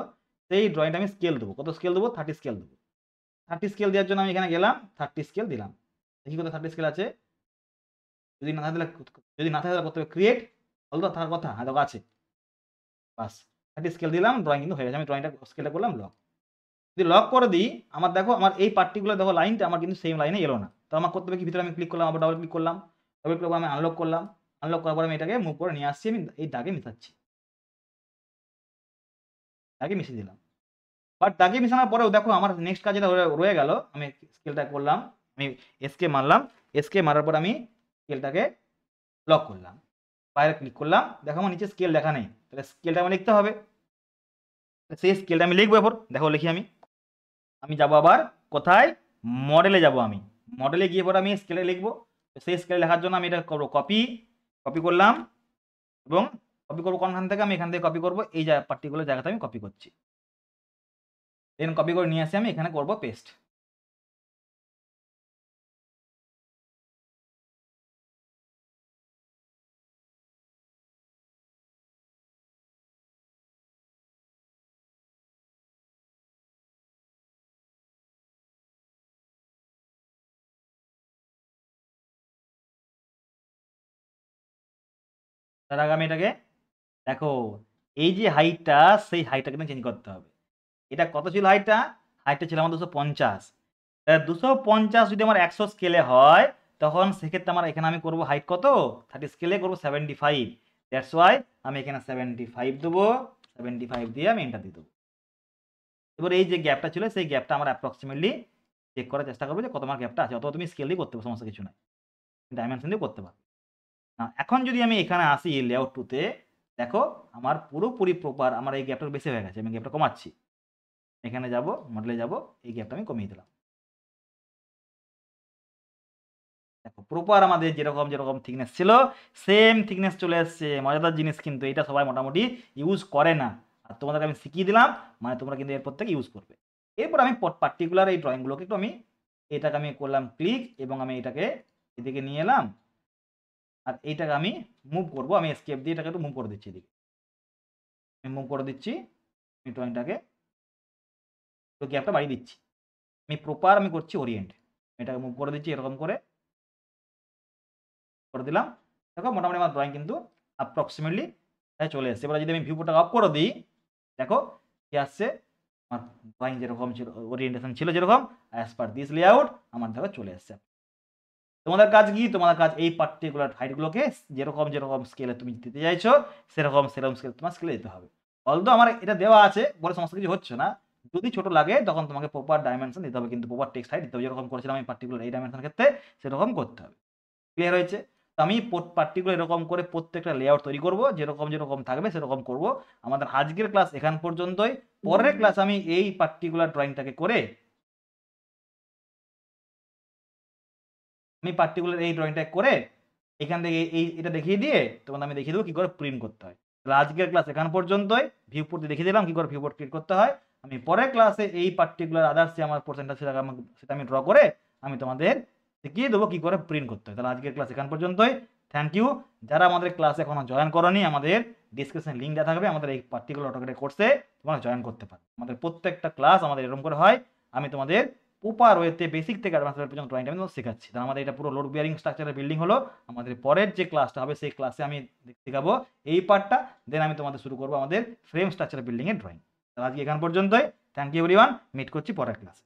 সেই ড্রয়িংটা আমি স্কেল দেবো। কত স্কেল দেবো? 30 স্কেল দেবো। 30 স্কেল দেওয়ার জন্য আমি এখানে গেলাম, 30 স্কেল দিলাম। দেখি কত 30 স্কেল আছে। যদি না থাকে তাহলে করতে হবে ক্রিয়েট, হল তো থাকার কথা? হ্যাঁ দেখো আছে। বাস 30 স্কেল দিলাম, ড্রয়িং কিন্তু হয়ে গেছে। আমি ড্রয়িংটা স্কেলটা করলাম লক। যদি লক করে দিই, আমার দেখো আমার এই পার্টিকুলার দেখো লাইনটা আমার কিন্তু সেম লাইনে এলো না। তো আমার করতে হবে কি, ভিতরে আমি ক্লিক করলাম, আবার ডাবল ক্লিক করলাম, ডাবল ক্লিক করে আমি আনলক করলাম। আনলক করার পরে আমি এটাকে মুভ করে নিয়ে আসছি, আমি এই দাগে মিশাচ্ছি, দাগে মিশিয়ে দিলাম। বাট দাগে মিশানোর পরেও দেখো আমার নেক্সট কাজ যেটা রয়ে গেল, আমি স্কেলটা করলাম, আমি এসকে মারলাম, এসকে মারার পর আমি স্কেলটাকে লক করলাম, বাইরে ক্লিক করলাম, দেখো আমার নিচে স্কেল লেখা নেই, তাহলে স্কেলটা আমার লিখতে হবে। সেই স্কেলটা আমি লিখবো, এরপর দেখো লিখি আমি যাবো আবার কোথায়, মডেলে যাব, আমি মডেলে গিয়ে পরে আমি স্কেলে লিখবো। সেই স্কেলে লেখার জন্য আমি এটা করবো কপি, কপি করলাম, এবং কপি করবো কোনখান থেকে, আমি এখান থেকে কপি করবো, এই পার্টিকুলার জায়গাতে আমি কপি করছি, দেন কপি করে নিয়ে আসি আমি এখানে করবো পেস্ট। তার আগে আমি এটাকে দেখো, এই যে হাইটটা, সেই হাইটটা কিন্তু চেঞ্জ করতে হবে। এটা কত ছিল হাইটটা? হাইটটা ছিল আমার 250। 250 যদি আমার 100 স্কেলে হয়, তখন সেক্ষেত্রে আমার এখানে আমি করবো হাইট কত, 30 স্কেলে করবো 75। দ্যাটস ওয়াই আমি এখানে 75 দেবো, 75 দিয়ে আমি এন্টার দিয়ে দেবো। এবার এই যে গ্যাপটা ছিল, সেই গ্যাপটা আমরা অ্যাপ্রক্সিমেটলি চেক করার চেষ্টা করবো যে কত আমার গ্যাপটা আছে। অথবা তুমি স্কেল দিয়ে করতে পারো, সমস্যা কিছু নাই, ডাইমেনশন দিয়ে করতে পারো। না, এখন যদি আমি এখানে আসি লেআউট 2-তে, দেখো আমার পুরোপুরি প্রপার আমার এই গ্যাপটা বেশি হয়ে গেছে, আমি গ্যাপটা কমাচ্ছি। এখানে যাব, মডেলে যাব, এই গ্যাপটা আমি কমিয়ে দিলাম। দেখো প্রপার আমাদের যেরকম যেরকম থিকনেস ছিল, সেম থিকনেস চলে এসছে। মজাদার জিনিস কিন্তু, এটা সবাই মোটামুটি ইউজ করে না, আর তোমাদেরকে আমি শিখিয়ে দিলাম, মানে তোমরা কিন্তু এরপর থেকে ইউজ করবে। এরপর আমি পার্টিকুলার এই ড্রয়িংগুলোকে একটু আমি এটাকে আমি করলাম ক্লিক, এবং আমি এটাকে এদিকে নিয়ে এলাম, আর এইটাকে আমি মুভ করব, আমি এসকেপ দিয়ে এটাকে একটু মুভ করে দিচ্ছি এদিকে, আমি মুভ করে দিচ্ছি, আমি ড্রয়িংটাকে তো গ্যাপটা বাড়িয়ে দিচ্ছি। আমি প্রপার আমি করছি ওরিয়েন্ট, এটাকে মুভ করে দিচ্ছি এরকম করে দিলাম। দেখো মোটামুটি আমার ড্রয়িং কিন্তু অ্যাপ্রক্সিমেটলি চলে এসছে। এবার যদি আমি ভিউপোর্টটা অফ করে দিই, দেখো কি আসছে, আমার ড্রয়িং যেরকম ছিল, ওরিয়েন্টেশন ছিল যেরকম, অ্যাজ পার দিস লেআউট আমার দেখো চলে এসছে। তোমাদের কাজ কি, তোমাদের কাজ এই পার্টিকুলার হাইটগুলোকে যেরকম যেরকম স্কেলে তুমি দিতে চাইছো, সেরকম সেরকম স্কেল তোমার স্কেলে দিতে হবে। অলদো আমার এটা দেওয়া আছে বলে সমস্ত কিছু হচ্ছে না, যদি ছোট লাগে তখন তোমাকে প্রপার ডাইমেনশন দিতে হবে, কিন্তু প্রপার টেক্সট হাইট দিতে হবে, যেরকম করেছিলাম আমি পার্টিকুলার এই ডাইমেনশন ক্ষেত্রে, সেরকম করতে হবে। ক্লিয়ার হয়েছে? তো আমি পার্টিকুলার এরকম করে প্রত্যেকটা লেআউট তৈরি করব, যেরকম যেরকম থাকবে সেরকম করব। আমাদের আজকের ক্লাস এখান পর্যন্তই। পরের ক্লাস আমি এই পার্টিকুলার ড্রয়িংটাকে করে, আমি পার্টিকুলার এই ড্রয়িংটা করে এখান থেকে এটা দেখিয়ে দিয়ে তোমাদের আমি দেখিয়ে দেবো কি করে প্রিন্ট করতে হয়। তাহলে আজকের ক্লাস এখান পর্যন্তই, ভিউপোর্ট দেখিয়ে দিলাম কি করে ভিউপোর্ট ক্রিয়েট করতে হয়। আমি পরের ক্লাসে এই পার্টিকুলার আদার্স যে আমার পোর্শনটা সেটা আমি ড্র করে আমি তোমাদের দেখিয়ে দেবো কি করে প্রিন্ট করতে হয়। তাহলে আজকের ক্লাস এখান পর্যন্তই। Thank you. যারা আমাদের ক্লাসে এখনো জয়েন করনি, আমাদের ডিসক্রিপশন লিঙ্ক দেওয়া থাকবে, আমাদের এই পার্টিকুলার অটোক্যাড কোর্সে তোমরা জয়েন করতে পারো। আমাদের প্রত্যেকটা ক্লাস আমাদের এরকম করে হয়, আমি তোমাদের প্রপার ওয়েতে বেসিক থেকে অ্যাডভান্স লেভেল পর্যন্ত ড্রয়িংটা আমি শেখাচ্ছি। তাহলে আমাদের এটা পুরো লোড বিয়ারিং স্ট্রাকচারের বিল্ডিং হলো। আমাদের পরের যে ক্লাসটা হবে সেই ক্লাসে আমি শেখাবো এই পার্টটা, দেন আমি তোমাদের শুরু করবো আমাদের ফ্রেম স্ট্রাকচার বিল্ডিং এর ড্রয়িং। তাহলে আজকে এখান পর্যন্তই। থ্যাংক ইউ এভরিওয়ান, মিট করছি পরের ক্লাসে।